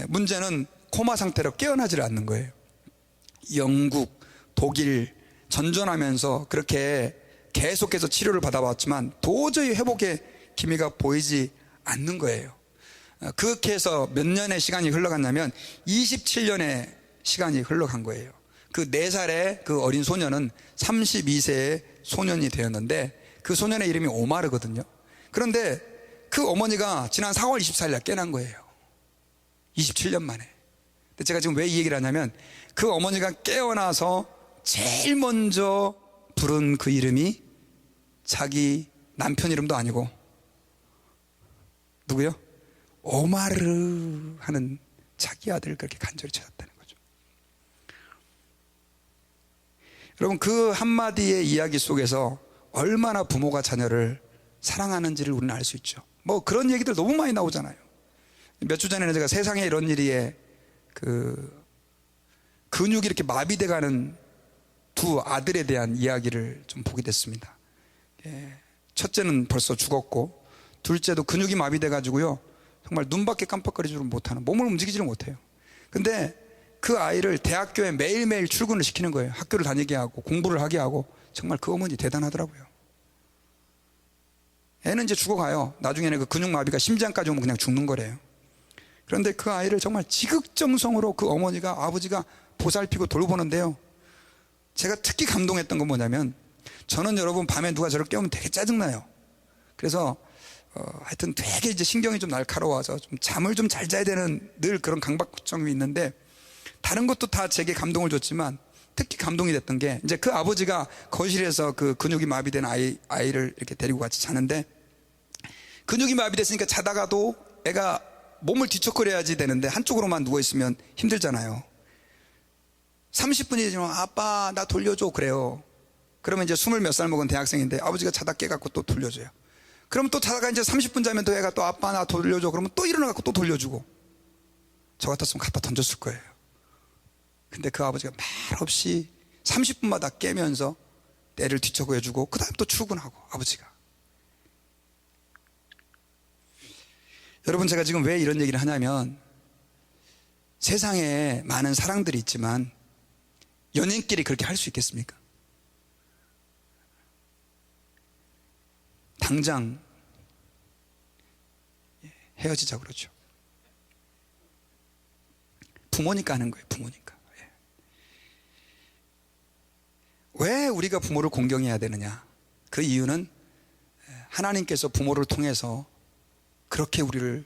문제는 코마 상태로 깨어나질 않는 거예요. 영국, 독일 전전하면서 그렇게 계속해서 치료를 받아봤지만 도저히 회복의 기미가 보이지 않는 거예요. 그렇게 해서 몇 년의 시간이 흘러갔냐면 27년의 시간이 흘러간 거예요. 그 4살의 그 어린 소년은 32세의 소년이 되었는데, 그 소년의 이름이 오마르거든요. 그런데 그 어머니가 지난 4월 24일 날 깨난 거예요. 27년 만에. 근데 제가 지금 왜 이 얘기를 하냐면, 그 어머니가 깨어나서 제일 먼저 부른 그 이름이 자기 남편 이름도 아니고 누구요? 오마르 하는 자기 아들을 그렇게 간절히 찾았다는 거죠. 여러분, 그 한마디의 이야기 속에서 얼마나 부모가 자녀를 사랑하는지를 우리는 알 수 있죠. 뭐 그런 얘기들 너무 많이 나오잖아요. 몇 주 전에는 제가 세상에 이런 일에 그 근육이 이렇게 마비돼가는 두 아들에 대한 이야기를 좀 보게 됐습니다. 첫째는 벌써 죽었고, 둘째도 근육이 마비돼가지고요, 정말 눈밖에 깜빡거리지 못하는, 몸을 움직이지를 못해요. 근데 그 아이를 대학교에 매일매일 출근을 시키는 거예요. 학교를 다니게 하고 공부를 하게 하고. 정말 그 어머니 대단하더라고요. 애는 이제 죽어가요. 나중에는 그 근육마비가 심장까지 오면 그냥 죽는 거래요. 그런데 그 아이를 정말 지극정성으로 그 어머니가, 아버지가 보살피고 돌보는데요, 제가 특히 감동했던 건 뭐냐면, 저는 여러분 밤에 누가 저를 깨우면 되게 짜증나요. 그래서 하여튼 되게 이제 신경이 좀 날카로워서 좀 잠을 좀 잘 자야 되는 늘 그런 강박점이 있는데, 다른 것도 다 제게 감동을 줬지만 특히 감동이 됐던 게, 이제 그 아버지가 거실에서 그 근육이 마비된 아이를 이렇게 데리고 같이 자는데, 근육이 마비됐으니까 자다가도 애가 몸을 뒤척거려야지 되는데 한쪽으로만 누워있으면 힘들잖아요. 30분이 지나면 아빠 나 돌려줘 그래요. 그러면 이제 20 몇 살 먹은 대학생인데 아버지가 자다 깨갖고 또 돌려줘요. 그럼 또 자다가 이제 30분 자면 또 애가 또 아빠 나 돌려줘 그러면 또 일어나갖고 또 돌려주고. 저 같았으면 갖다 던졌을 거예요. 근데 그 아버지가 말없이 30분마다 깨면서 애를 뒤척여주고 그 다음 또 출근하고. 아버지가. 여러분, 제가 지금 왜 이런 얘기를 하냐면, 세상에 많은 사랑들이 있지만 연인끼리 그렇게 할 수 있겠습니까? 당장 헤어지자 그러죠. 부모니까 하는 거예요. 부모니까. 왜 우리가 부모를 공경해야 되느냐? 그 이유는 하나님께서 부모를 통해서 그렇게 우리를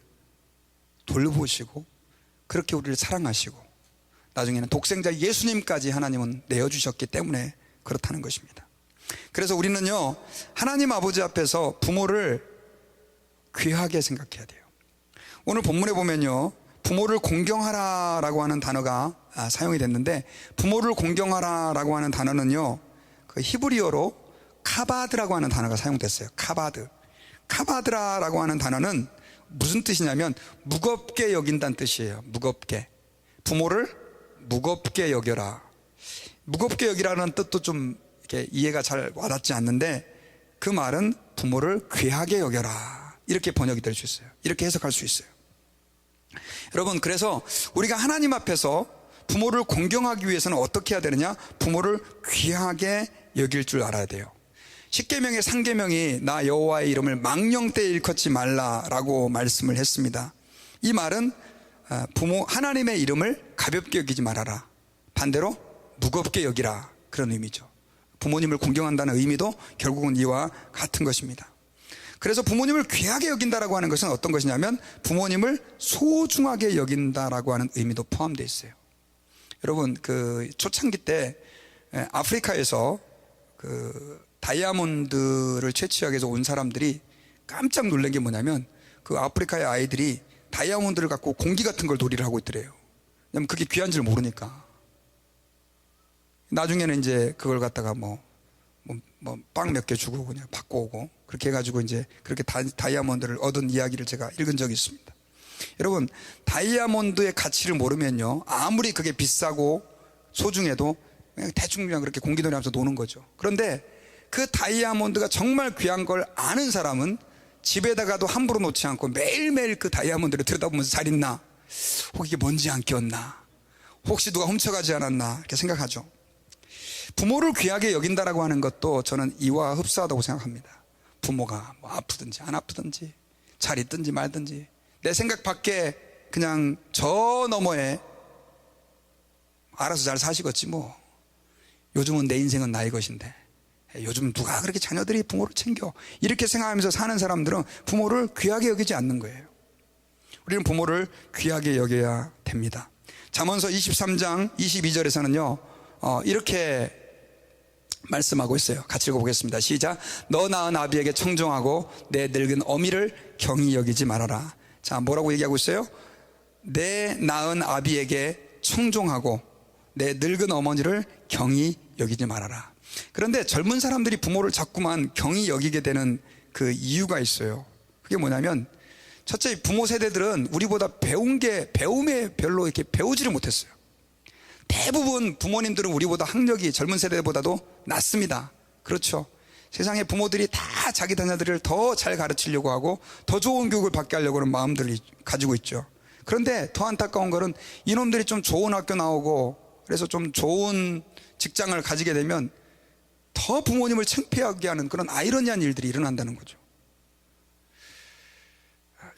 돌보시고 그렇게 우리를 사랑하시고 나중에는 독생자 예수님까지 하나님은 내어주셨기 때문에 그렇다는 것입니다. 그래서 우리는요, 하나님 아버지 앞에서 부모를 귀하게 생각해야 돼요. 오늘 본문에 보면요, 부모를 공경하라라고 하는 단어가 사용이 됐는데, 부모를 공경하라라고 하는 단어는요, 그 히브리어로 카바드라고 하는 단어가 사용됐어요. 카바드. 카바드라라고 하는 단어는 무슨 뜻이냐면 무겁게 여긴다는 뜻이에요. 무겁게. 부모를 무겁게 여겨라. 무겁게 여기라는 뜻도 좀 이렇게 이해가 잘 와닿지 않는데, 그 말은 부모를 귀하게 여겨라, 이렇게 번역이 될 수 있어요. 이렇게 해석할 수 있어요. 여러분, 그래서 우리가 하나님 앞에서 부모를 공경하기 위해서는 어떻게 해야 되느냐? 부모를 귀하게 여길 줄 알아야 돼요. 십계명의 상계명이 나 여호와의 이름을 망령 때 일컫지 말라라고 말씀을 했습니다. 이 말은 부모 하나님의 이름을 가볍게 여기지 말아라, 반대로 무겁게 여기라, 그런 의미죠. 부모님을 공경한다는 의미도 결국은 이와 같은 것입니다. 그래서 부모님을 귀하게 여긴다라고 하는 것은 어떤 것이냐면 부모님을 소중하게 여긴다라고 하는 의미도 포함되어 있어요. 여러분, 그 초창기 때 아프리카에서 그 다이아몬드를 채취하기 위해서 온 사람들이 깜짝 놀란 게 뭐냐면, 그 아프리카의 아이들이 다이아몬드를 갖고 공기 같은 걸 놀이를 하고 있더래요. 왜냐면 그게 귀한 줄 모르니까. 나중에는 이제 그걸 갖다가 빵 몇 개 주고 그냥 받고 오고, 그렇게 해가지고 이제 그렇게 다이아몬드를 얻은 이야기를 제가 읽은 적이 있습니다. 여러분, 다이아몬드의 가치를 모르면요, 아무리 그게 비싸고 소중해도 그냥 대충 그냥 그렇게 공기놀이 하면서 노는 거죠. 그런데 그 다이아몬드가 정말 귀한 걸 아는 사람은 집에다가도 함부로 놓지 않고 매일매일 그 다이아몬드를 들여다보면서 잘 있나, 혹 이게 먼지 안 꼈나, 혹시 누가 훔쳐가지 않았나, 이렇게 생각하죠. 부모를 귀하게 여긴다라고 하는 것도 저는 이와 흡사하다고 생각합니다. 부모가 뭐 아프든지 안 아프든지 잘 있든지 말든지 내 생각 밖에 그냥 저 너머에 알아서 잘 사시겠지 뭐. 요즘은 내 인생은 나의 것인데, 요즘 누가 그렇게 자녀들이 부모를 챙겨, 이렇게 생각하면서 사는 사람들은 부모를 귀하게 여기지 않는 거예요. 우리는 부모를 귀하게 여겨야 됩니다. 잠언서 23장 22절에서는요 이렇게 말씀하고 있어요. 같이 읽어보겠습니다. 시작. 너 낳은 아비에게 청종하고 내 늙은 어미를 경히 여기지 말아라. 자, 뭐라고 얘기하고 있어요? 내 낳은 아비에게 청종하고 내 늙은 어머니를 경히 여기지 말아라. 그런데 젊은 사람들이 부모를 자꾸만 경히 여기게 되는 그 이유가 있어요. 그게 뭐냐면, 첫째, 부모 세대들은 우리보다 배움에 별로 이렇게 배우지를 못했어요. 대부분 부모님들은 우리보다 학력이 젊은 세대보다도 낮습니다. 그렇죠. 세상의 부모들이 다 자기 자녀들을 더 잘 가르치려고 하고 더 좋은 교육을 받게 하려고 하는 마음들을 가지고 있죠. 그런데 더 안타까운 것은 이놈들이 좀 좋은 학교 나오고 그래서 좀 좋은 직장을 가지게 되면 더 부모님을 창피하게 하는 그런 아이러니한 일들이 일어난다는 거죠.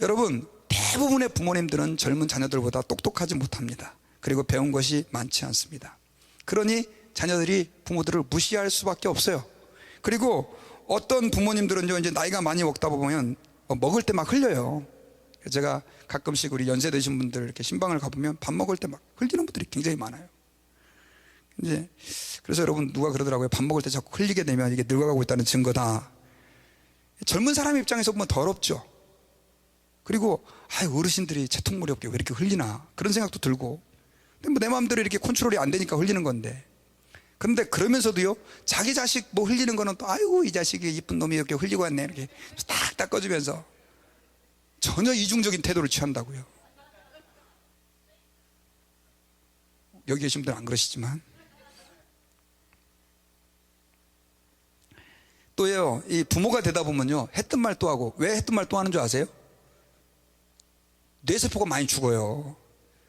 여러분, 대부분의 부모님들은 젊은 자녀들보다 똑똑하지 못합니다. 그리고 배운 것이 많지 않습니다. 그러니 자녀들이 부모들을 무시할 수밖에 없어요. 그리고 어떤 부모님들은요, 이제 나이가 많이 먹다 보면 먹을 때 막 흘려요. 제가 가끔씩 우리 연세 드신 분들 이렇게 신방을 가보면 밥 먹을 때 막 흘리는 분들이 굉장히 많아요. 이제 그래서 여러분, 누가 그러더라고요. 밥 먹을 때 자꾸 흘리게 되면 이게 늙어가고 있다는 증거다. 젊은 사람 입장에서 보면 더럽죠. 그리고 어르신들이 채통물이 없게 왜 이렇게 흘리나 그런 생각도 들고, 근데 뭐 내 마음대로 이렇게 컨트롤이 안 되니까 흘리는 건데, 그런데 그러면서도요, 자기 자식 뭐 흘리는 거는 또 아이고 이 자식이 이쁜 놈이 이렇게 흘리고 왔네 이렇게 딱 닦아주면서 전혀 이중적인 태도를 취한다고요. 여기 계신 분들은 안 그러시지만. 또요, 이 부모가 되다 보면요, 했던 말 또 하고. 왜 했던 말 또 하는 줄 아세요? 뇌세포가 많이 죽어요.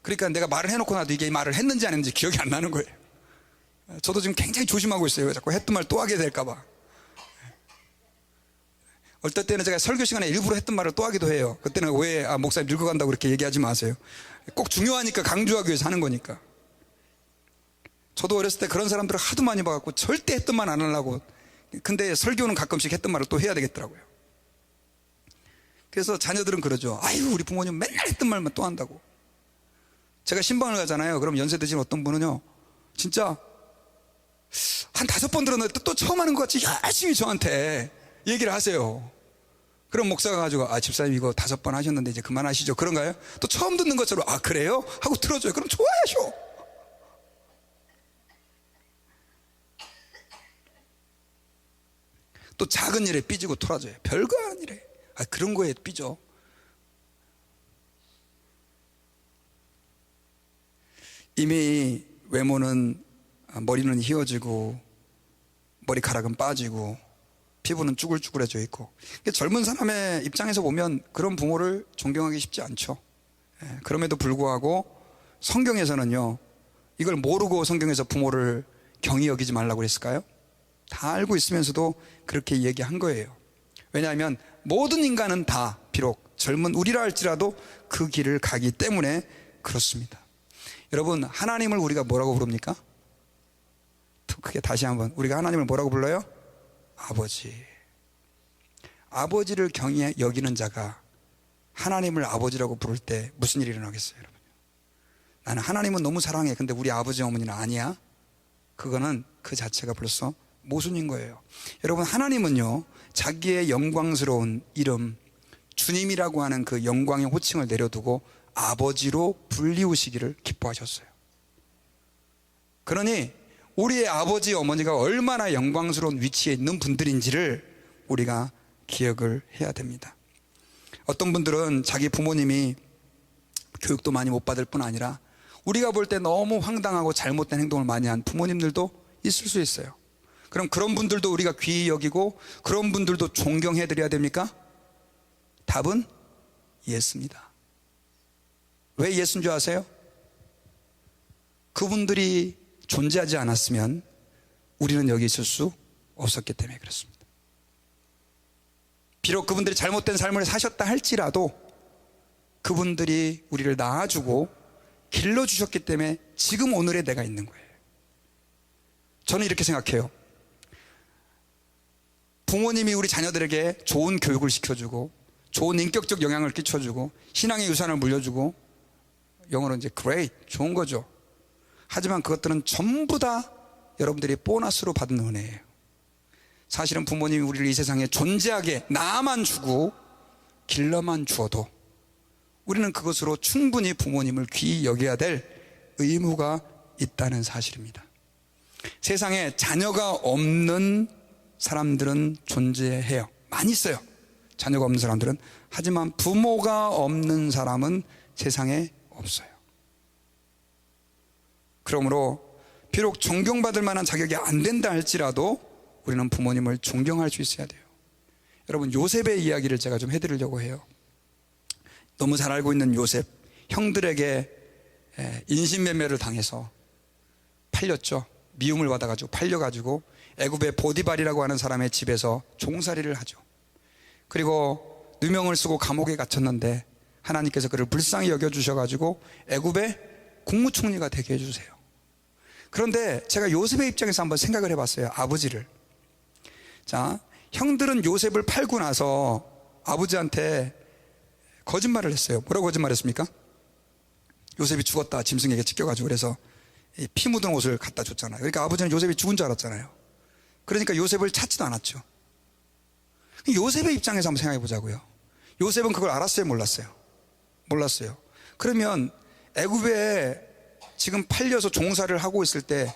그러니까 내가 말을 해놓고 나도 이게 말을 했는지 안 했는지 기억이 안 나는 거예요. 저도 지금 굉장히 조심하고 있어요. 자꾸 했던 말 또 하게 될까봐. 어떨 때는 제가 설교 시간에 일부러 했던 말을 또 하기도 해요. 그때는 왜 목사님 늙어간다고 그렇게 얘기하지 마세요. 꼭 중요하니까 강조하기 위해서 하는 거니까. 저도 어렸을 때 그런 사람들을 하도 많이 봐갖고 절대 했던 말 안 하려고. 근데 설교는 가끔씩 했던 말을 또 해야 되겠더라고요. 그래서 자녀들은 그러죠. 아유, 우리 부모님 맨날 했던 말만 또 한다고. 제가 신방을 가잖아요. 그럼 연세 드신 어떤 분은요, 진짜 한 5번 들었는데 또 처음 하는 것 같이 열심히 저한테 얘기를 하세요. 그럼 목사가 가지고 집사님 이거 5번 하셨는데 이제 그만하시죠. 그런가요? 또 처음 듣는 것처럼 그래요? 하고 들어줘요. 그럼 좋아하셔. 또 작은 일에 삐지고 토라져요. 별거 아닌 일에. 그런 거에 삐져. 이미 외모는, 머리는 휘어지고 머리카락은 빠지고 피부는 쭈글쭈글해져 있고, 젊은 사람의 입장에서 보면 그런 부모를 존경하기 쉽지 않죠. 그럼에도 불구하고 성경에서는요, 이걸 모르고 성경에서 부모를 경히 여기지 말라고 그랬을까요? 다 알고 있으면서도 그렇게 얘기한 거예요. 왜냐하면 모든 인간은 다 비록 젊은 우리라 할지라도 그 길을 가기 때문에 그렇습니다. 여러분, 하나님을 우리가 뭐라고 부릅니까? 더 크게 다시 한번, 우리가 하나님을 뭐라고 불러요? 아버지. 아버지를 경히 여기는 자가 하나님을 아버지라고 부를 때 무슨 일이 일어나겠어요, 여러분? 나는 하나님은 너무 사랑해. 근데 우리 아버지 어머니는 아니야? 그거는 그 자체가 벌써 모순인 거예요. 여러분, 하나님은요, 자기의 영광스러운 이름, 주님이라고 하는 그 영광의 호칭을 내려두고 아버지로 불리우시기를 기뻐하셨어요. 그러니 우리의 아버지 어머니가 얼마나 영광스러운 위치에 있는 분들인지를 우리가 기억을 해야 됩니다. 어떤 분들은 자기 부모님이 교육도 많이 못 받을 뿐 아니라 우리가 볼 때 너무 황당하고 잘못된 행동을 많이 한 부모님들도 있을 수 있어요. 그럼 그런 분들도 우리가 귀히 여기고 그런 분들도 존경해 드려야 됩니까? 답은 예스입니다. 왜 예스인 줄 아세요? 그분들이 존재하지 않았으면 우리는 여기 있을 수 없었기 때문에 그렇습니다. 비록 그분들이 잘못된 삶을 사셨다 할지라도 그분들이 우리를 낳아주고 길러주셨기 때문에 지금 오늘의 내가 있는 거예요. 저는 이렇게 생각해요. 부모님이 우리 자녀들에게 좋은 교육을 시켜주고 좋은 인격적 영향을 끼쳐주고 신앙의 유산을 물려주고, 영어로 이제 great, 좋은 거죠. 하지만 그것들은 전부 다 여러분들이 보너스로 받은 은혜예요. 사실은 부모님이 우리를 이 세상에 존재하게 나만 주고 길러만 주어도 우리는 그것으로 충분히 부모님을 귀히 여겨야 될 의무가 있다는 사실입니다. 세상에 자녀가 없는 사람들은 존재해요. 많이 있어요, 자녀가 없는 사람들은. 하지만 부모가 없는 사람은 세상에 없어요. 그러므로 비록 존경받을 만한 자격이 안 된다 할지라도 우리는 부모님을 존경할 수 있어야 돼요. 여러분, 요셉의 이야기를 제가 좀 해드리려고 해요. 너무 잘 알고 있는 요셉. 형들에게 인신매매를 당해서 팔렸죠. 미움을 받아가지고 팔려가지고 애굽의 보디발이라고 하는 사람의 집에서 종살이를 하죠. 그리고 누명을 쓰고 감옥에 갇혔는데 하나님께서 그를 불쌍히 여겨주셔가지고 애굽의 국무총리가 되게 해주세요. 그런데 제가 요셉의 입장에서 한번 생각을 해봤어요. 아버지를. 자, 형들은 요셉을 팔고 나서 아버지한테 거짓말을 했어요. 뭐라고 거짓말했습니까? 요셉이 죽었다, 짐승에게 찢겨가지고. 그래서 피 묻은 옷을 갖다 줬잖아요. 그러니까 아버지는 요셉이 죽은 줄 알았잖아요. 그러니까 요셉을 찾지도 않았죠. 요셉의 입장에서 한번 생각해 보자고요. 요셉은 그걸 알았어요, 몰랐어요? 몰랐어요. 그러면 애굽에 지금 팔려서 종살이를 하고 있을 때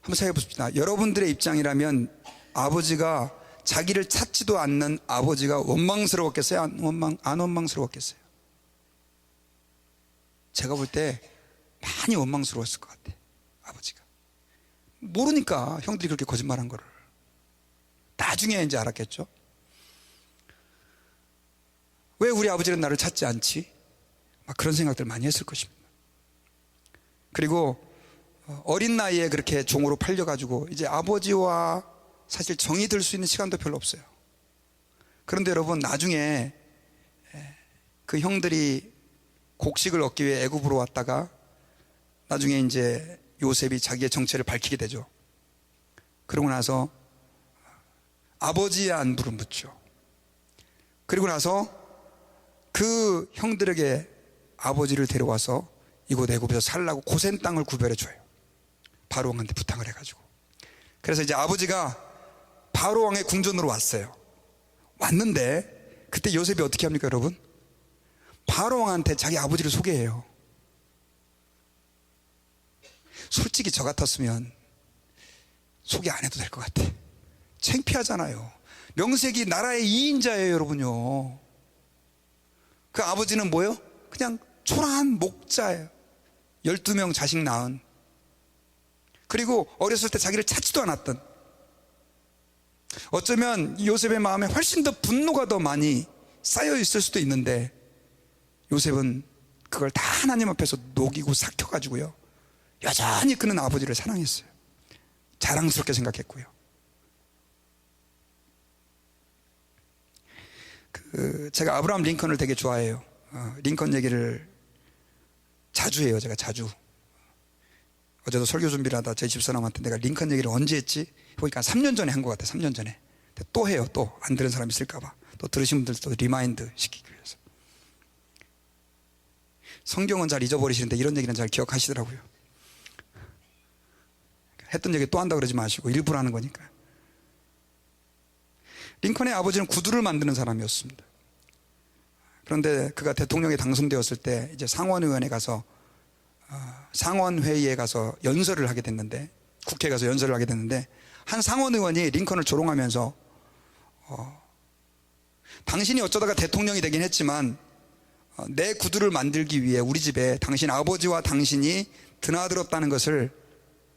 한번 생각해 보십시다. 여러분들의 입장이라면 아버지가, 자기를 찾지도 않는 아버지가 원망스러웠겠어요? 안 원망스러웠겠어요? 제가 볼 때 많이 원망스러웠을 것 같아요. 아버지가 모르니까 형들이 그렇게 거짓말한 거를 나중에 이제 알았겠죠. 왜 우리 아버지는 나를 찾지 않지? 막 그런 생각들 많이 했을 것입니다. 그리고 어린 나이에 그렇게 종으로 팔려가지고 이제 아버지와 사실 정이 들 수 있는 시간도 별로 없어요. 그런데 여러분, 나중에 그 형들이 곡식을 얻기 위해 애굽으로 왔다가 나중에 이제 요셉이 자기의 정체를 밝히게 되죠. 그러고 나서 아버지의 안부를 묻죠. 그리고 나서 그 형들에게 아버지를 데려와서 이곳 애굽에서 살라고 고센 땅을 구별해 줘요. 바로 왕한테 부탁을 해가지고. 그래서 이제 아버지가 바로 왕의 궁전으로 왔어요. 왔는데 그때 요셉이 어떻게 합니까, 여러분? 바로 왕한테 자기 아버지를 소개해요. 솔직히 저 같았으면 소개 안 해도 될 것 같아. 창피하잖아요. 명색이 나라의 2인자예요, 여러분요. 그 아버지는 뭐예요? 그냥 초라한 목자예요. 12명 자식 낳은. 그리고 어렸을 때 자기를 찾지도 않았던. 어쩌면 요셉의 마음에 훨씬 더 분노가 더 많이 쌓여 있을 수도 있는데 요셉은 그걸 다 하나님 앞에서 녹이고 삭혀가지고요, 여전히 그는 아버지를 사랑했어요. 자랑스럽게 생각했고요. 제가 아브라함 링컨을 되게 좋아해요. 링컨 얘기를 자주 해요. 제가 자주. 어제도 설교 준비를 하다 제 집사람한테 내가 링컨 얘기를 언제 했지? 보니까 3년 전에 한 것 같아요. 3년 전에. 또 해요. 또 안 들은 사람 있을까 봐. 또 들으신 분들도 리마인드 시키기 위해서. 성경은 잘 잊어버리시는데 이런 얘기는 잘 기억하시더라고요. 했던 얘기 또 한다고 그러지 마시고 일부러 하는 거니까. 링컨의 아버지는 구두를 만드는 사람이었습니다. 그런데 그가 대통령에 당선되었을 때 이제 상원의원에 가서 상원회의에 가서 연설을 하게 됐는데, 국회에 가서 연설을 하게 됐는데, 한 상원의원이 링컨을 조롱하면서 당신이 어쩌다가 대통령이 되긴 했지만 내 구두를 만들기 위해 우리 집에 당신 아버지와 당신이 드나들었다는 것을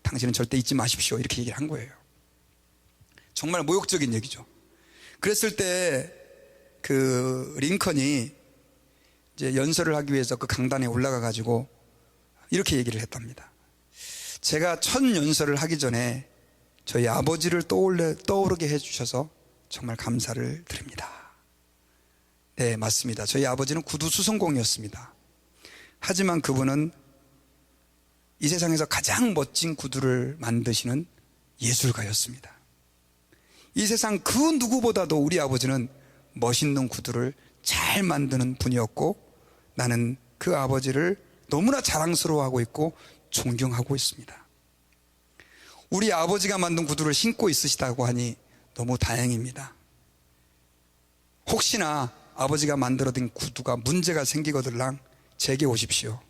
당신은 절대 잊지 마십시오, 이렇게 얘기를 한 거예요. 정말 모욕적인 얘기죠. 그랬을 때 그 링컨이 이제 연설을 하기 위해서 그 강단에 올라가 가지고 이렇게 얘기를 했답니다. 제가 첫 연설을 하기 전에 저희 아버지를 떠오르게 해주셔서 정말 감사를 드립니다. 네, 맞습니다. 저희 아버지는 구두 수성공이었습니다. 하지만 그분은 이 세상에서 가장 멋진 구두를 만드시는 예술가였습니다. 이 세상 그 누구보다도 우리 아버지는 멋있는 구두를 잘 만드는 분이었고, 나는 그 아버지를 너무나 자랑스러워하고 있고 존경하고 있습니다. 우리 아버지가 만든 구두를 신고 있으시다고 하니 너무 다행입니다. 혹시나 아버지가 만들어둔 구두가 문제가 생기거들랑 제게 오십시오.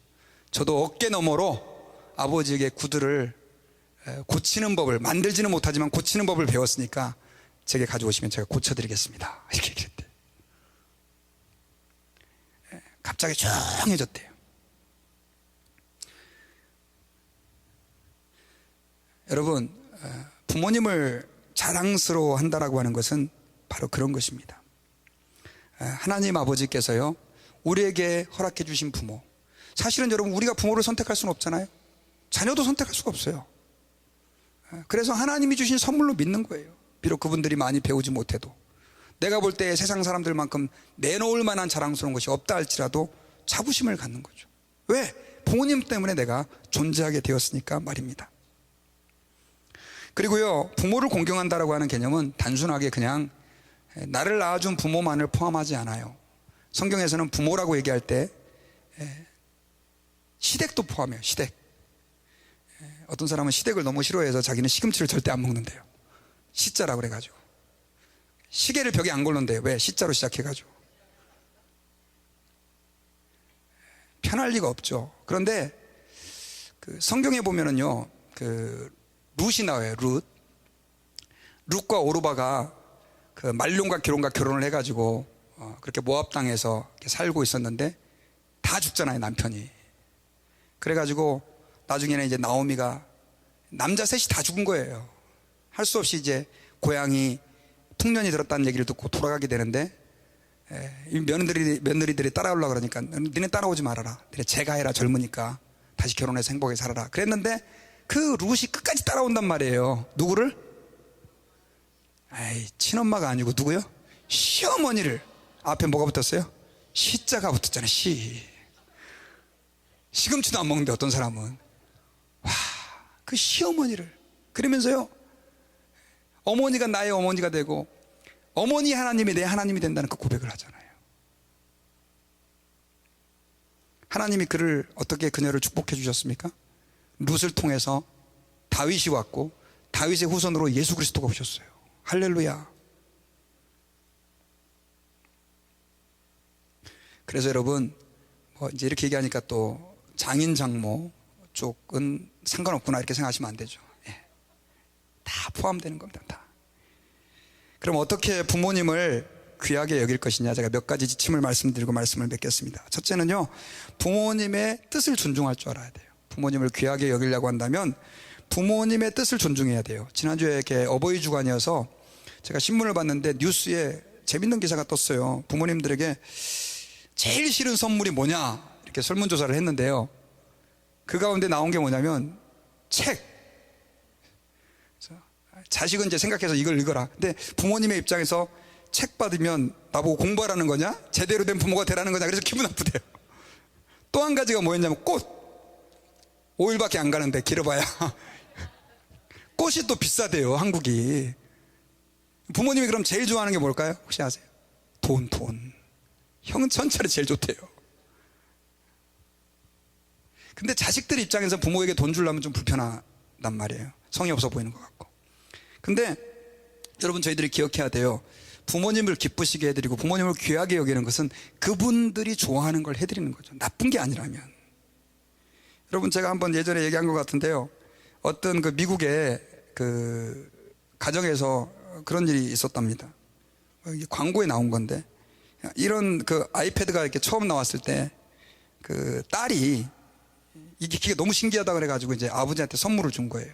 저도 어깨 너머로 아버지에게 구두를 고치는 법을, 만들지는 못하지만 고치는 법을 배웠으니까 제게 가져오시면 제가 고쳐드리겠습니다, 이렇게 얘기했대요. 갑자기 조용해졌대요. 여러분, 부모님을 자랑스러워 한다라고 하는 것은 바로 그런 것입니다. 하나님 아버지께서요, 우리에게 허락해 주신 부모, 사실은 여러분, 우리가 부모를 선택할 수는 없잖아요. 자녀도 선택할 수가 없어요. 그래서 하나님이 주신 선물로 믿는 거예요. 비록 그분들이 많이 배우지 못해도. 내가 볼 때 세상 사람들만큼 내놓을 만한 자랑스러운 것이 없다 할지라도 자부심을 갖는 거죠. 왜? 부모님 때문에 내가 존재하게 되었으니까 말입니다. 그리고요, 부모를 공경한다라고 하는 개념은 단순하게 그냥 나를 낳아준 부모만을 포함하지 않아요. 성경에서는 부모라고 얘기할 때 시댁도 포함해요. 시댁. 어떤 사람은 시댁을 너무 싫어해서 자기는 시금치를 절대 안 먹는데요. 시자라고 그래가지고. 시계를 벽에 안 걸는데요. 왜? 시자로 시작해가지고. 편할 리가 없죠. 그런데 그 성경에 보면은요, 그 룻이 나와요. 룻과 오르바가 그 말론과 기론과 결혼을 해가지고 그렇게 모압 땅에서 살고 있었는데 다 죽잖아요, 남편이. 그래가지고 나중에는 이제 나오미가 남자 셋이 다 죽은 거예요. 할 수 없이 이제 고향이 풍년이 들었다는 얘기를 듣고 돌아가게 되는데, 이 며느리들이 따라오려고 그러니까 니네 따라오지 말아라. 니네 제가 해라. 젊으니까 다시 결혼해서 행복하게 살아라. 그랬는데 그 룻이 끝까지 따라온단 말이에요. 누구를? 친엄마가 아니고 누구요? 시어머니를. 앞에 뭐가 붙었어요? 시자가 붙었잖아요. 시금치도 안 먹는데 어떤 사람은. 와, 그 시어머니를. 그러면서요, 어머니가 나의 어머니가 되고 어머니 하나님이 내 하나님이 된다는 그 고백을 하잖아요. 하나님이 그녀를 축복해 주셨습니까? 룻을 통해서 다윗이 왔고 다윗의 후손으로 예수 그리스도가 오셨어요. 할렐루야. 그래서 여러분, 이제 이렇게 얘기하니까 또 장인 장모 쪽은 상관없구나 이렇게 생각하시면 안 되죠. 다 포함되는 겁니다. 다. 그럼 어떻게 부모님을 귀하게 여길 것이냐, 제가 몇 가지 지침을 말씀드리고 말씀을 맺겠습니다. 첫째는요, 부모님의 뜻을 존중할 줄 알아야 돼요. 부모님을 귀하게 여기려고 한다면 부모님의 뜻을 존중해야 돼요. 지난주에 이렇게 어버이 주간이어서 제가 신문을 봤는데 뉴스에 재밌는 기사가 떴어요. 부모님들에게 제일 싫은 선물이 뭐냐 이렇게 설문조사를 했는데요, 그 가운데 나온 게 뭐냐면 책. 자식은 이제 생각해서 이걸 읽어라. 근데 부모님의 입장에서 책 받으면 나보고 공부하라는 거냐? 제대로 된 부모가 되라는 거냐? 그래서 기분 나쁘대요. 또 한 가지가 뭐였냐면 꽃. 5일밖에 안 가는데 길어봐야 꽃이 또 비싸대요, 한국이. 부모님이 그럼 제일 좋아하는 게 뭘까요? 혹시 아세요? 돈. 형은 전차를 제일 좋대요. 근데 자식들 입장에서 부모에게 돈 주려면 좀 불편하단 말이에요. 성의 없어 보이는 것 같고. 근데 여러분, 저희들이 기억해야 돼요. 부모님을 기쁘시게 해드리고 부모님을 귀하게 여기는 것은 그분들이 좋아하는 걸 해드리는 거죠. 나쁜 게 아니라면. 여러분, 제가 한번 예전에 얘기한 것 같은데요, 어떤 그 미국의 그 가정에서 그런 일이 있었답니다. 광고에 나온 건데, 이런 그 아이패드가 이렇게 처음 나왔을 때 그 딸이 이게 기가 너무 신기하다 그래가지고 이제 아버지한테 선물을 준 거예요.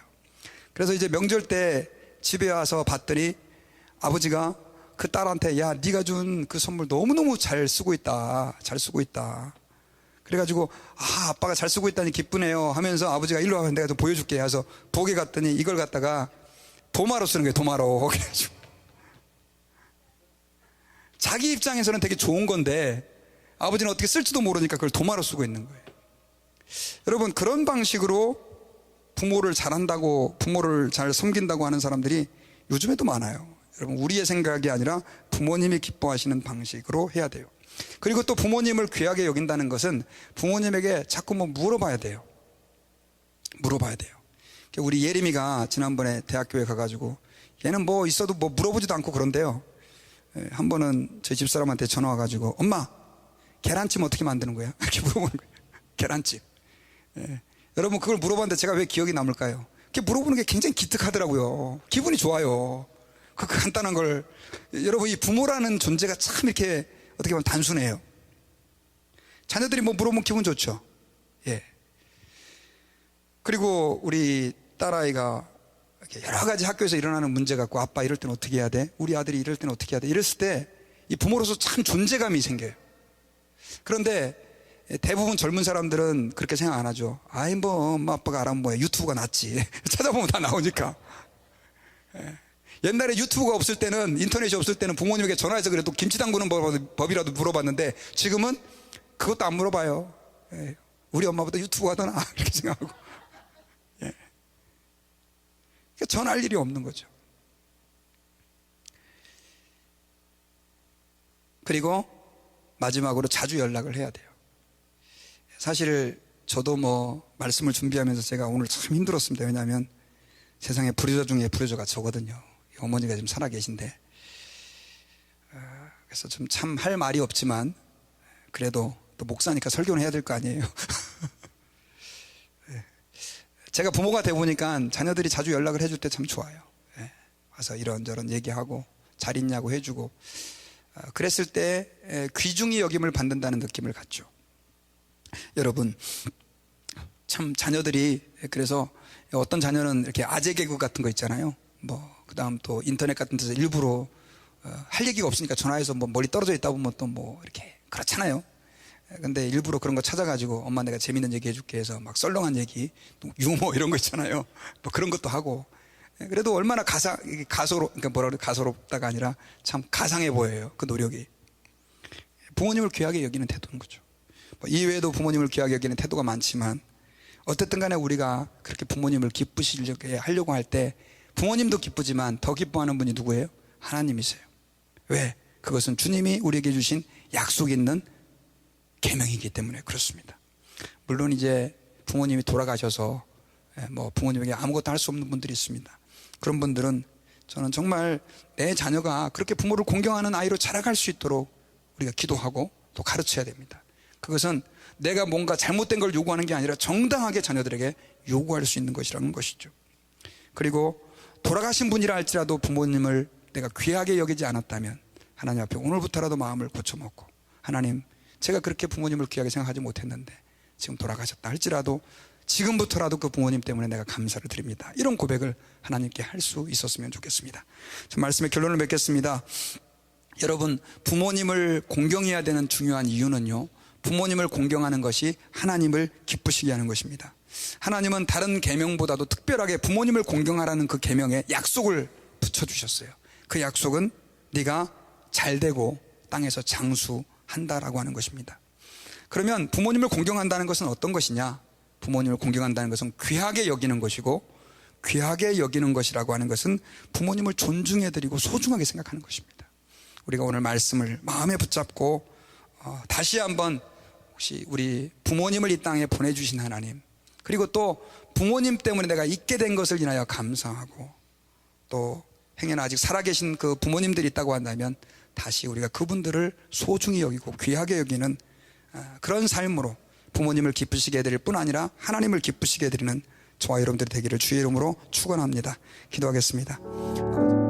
그래서 이제 명절 때 집에 와서 봤더니 아버지가 그 딸한테, 야, 네가 준 그 선물 너무너무 잘 쓰고 있다. 그래가지고, 아빠가 잘 쓰고 있다니 기쁘네요 하면서 아버지가 일로 와, 내가 좀 보여줄게 해서 보게 갔더니 이걸 갖다가 도마로 쓰는 거예요. 도마로. 그래가지고 자기 입장에서는 되게 좋은 건데 아버지는 어떻게 쓸지도 모르니까 그걸 도마로 쓰고 있는 거예요. 여러분, 그런 방식으로 부모를 잘한다고, 부모를 잘 섬긴다고 하는 사람들이 요즘에도 많아요. 여러분, 우리의 생각이 아니라 부모님이 기뻐하시는 방식으로 해야 돼요. 그리고 또 부모님을 귀하게 여긴다는 것은 부모님에게 자꾸 물어봐야 돼요. 우리 예림이가 지난번에 대학교에 가가지고, 얘는 뭐 있어도 물어보지도 않고 그런데요, 한 번은 저희 집사람한테 전화 와가지고, 엄마, 계란찜 어떻게 만드는 거야? 이렇게 물어보는 거예요. 계란찜. 여러분, 그걸 물어봤는데 제가 왜 기억이 남을까요? 이렇게 물어보는 게 굉장히 기특하더라고요. 기분이 좋아요. 그 간단한 걸. 여러분, 이 부모라는 존재가 참 이렇게 어떻게 보면 단순해요. 자녀들이 물어보면 기분 좋죠. 그리고 우리 딸아이가 여러 가지 학교에서 일어나는 문제 갖고, 아빠 이럴 때는 어떻게 해야 돼? 우리 아들이 이럴 때는 어떻게 해야 돼? 이랬을 때 이 부모로서 참 존재감이 생겨요. 그런데 대부분 젊은 사람들은 그렇게 생각 안 하죠. 아이 뭐 엄마 아빠가 알아면 뭐야, 유튜브가 낫지. 찾아보면 다 나오니까. 옛날에 유튜브가 없을 때는, 인터넷이 없을 때는 부모님에게 전화해서 그래도 김치 담그는 법이라도 물어봤는데, 지금은 그것도 안 물어봐요. 우리 엄마보다 유튜브가 더 나아, 이렇게 생각하고. 그러니까 전화할 일이 없는 거죠. 그리고 마지막으로 자주 연락을 해야 돼요. 사실 저도 뭐 말씀을 준비하면서 제가 오늘 참 힘들었습니다. 왜냐하면 세상에 불효자 중에 불효자가 저거든요. 어머니가 지금 살아 계신데, 그래서 좀 참 할 말이 없지만 그래도 또 목사니까 설교는 해야 될 거 아니에요. 제가 부모가 돼 보니까 자녀들이 자주 연락을 해줄 때 참 좋아요. 와서 이런저런 얘기하고 잘 있냐고 해주고, 그랬을 때 귀중히 여김을 받는다는 느낌을 갖죠. 여러분, 참 자녀들이, 그래서 어떤 자녀는 이렇게 아재 개그 같은 거 있잖아요. 그 다음 또 인터넷 같은 데서 일부러 할 얘기가 없으니까 전화해서 뭐 멀리 떨어져 있다 보면 또 뭐 이렇게 그렇잖아요. 근데 일부러 그런 거 찾아가지고 엄마 내가 재밌는 얘기 해줄게 해서 막 썰렁한 얘기, 또 유머 이런 거 있잖아요. 뭐 그런 것도 하고. 그래도 얼마나 그러니까 뭐라 그래, 가소롭다가 아니라 참 가상해 보여요. 그 노력이. 부모님을 귀하게 여기는 태도인 거죠. 이외에도 부모님을 귀하게 여기는 태도가 많지만, 어쨌든 간에 우리가 그렇게 부모님을 기쁘시게 하려고 할 때 부모님도 기쁘지만 더 기뻐하는 분이 누구예요? 하나님이세요. 왜? 그것은 주님이 우리에게 주신 약속 있는 계명이기 때문에 그렇습니다. 물론 이제 부모님이 돌아가셔서 뭐 부모님에게 아무것도 할 수 없는 분들이 있습니다. 그런 분들은 저는 정말 내 자녀가 그렇게 부모를 공경하는 아이로 자라갈 수 있도록 우리가 기도하고 또 가르쳐야 됩니다. 그것은 내가 뭔가 잘못된 걸 요구하는 게 아니라 정당하게 자녀들에게 요구할 수 있는 것이라는 것이죠. 그리고 돌아가신 분이라 할지라도 부모님을 내가 귀하게 여기지 않았다면 하나님 앞에 오늘부터라도 마음을 고쳐먹고, 하나님, 제가 그렇게 부모님을 귀하게 생각하지 못했는데 지금 돌아가셨다 할지라도 지금부터라도 그 부모님 때문에 내가 감사를 드립니다. 이런 고백을 하나님께 할 수 있었으면 좋겠습니다. 말씀의 결론을 맺겠습니다. 여러분, 부모님을 공경해야 되는 중요한 이유는요, 부모님을 공경하는 것이 하나님을 기쁘시게 하는 것입니다. 하나님은 다른 계명보다도 특별하게 부모님을 공경하라는 그 계명에 약속을 붙여주셨어요. 그 약속은 네가 잘되고 땅에서 장수한다라고 하는 것입니다. 그러면 부모님을 공경한다는 것은 어떤 것이냐? 부모님을 공경한다는 것은 귀하게 여기는 것이고, 귀하게 여기는 것이라고 하는 것은 부모님을 존중해드리고 소중하게 생각하는 것입니다. 우리가 오늘 말씀을 마음에 붙잡고 다시 한번 혹시 우리 부모님을 이 땅에 보내주신 하나님, 그리고 또 부모님 때문에 내가 있게 된 것을 인하여 감사하고, 또 행여나 아직 살아계신 그 부모님들이 있다고 한다면 다시 우리가 그분들을 소중히 여기고 귀하게 여기는 그런 삶으로 부모님을 기쁘시게 해드릴 뿐 아니라 하나님을 기쁘시게 해드리는 저와 여러분들이 되기를 주의 이름으로 축원합니다. 기도하겠습니다.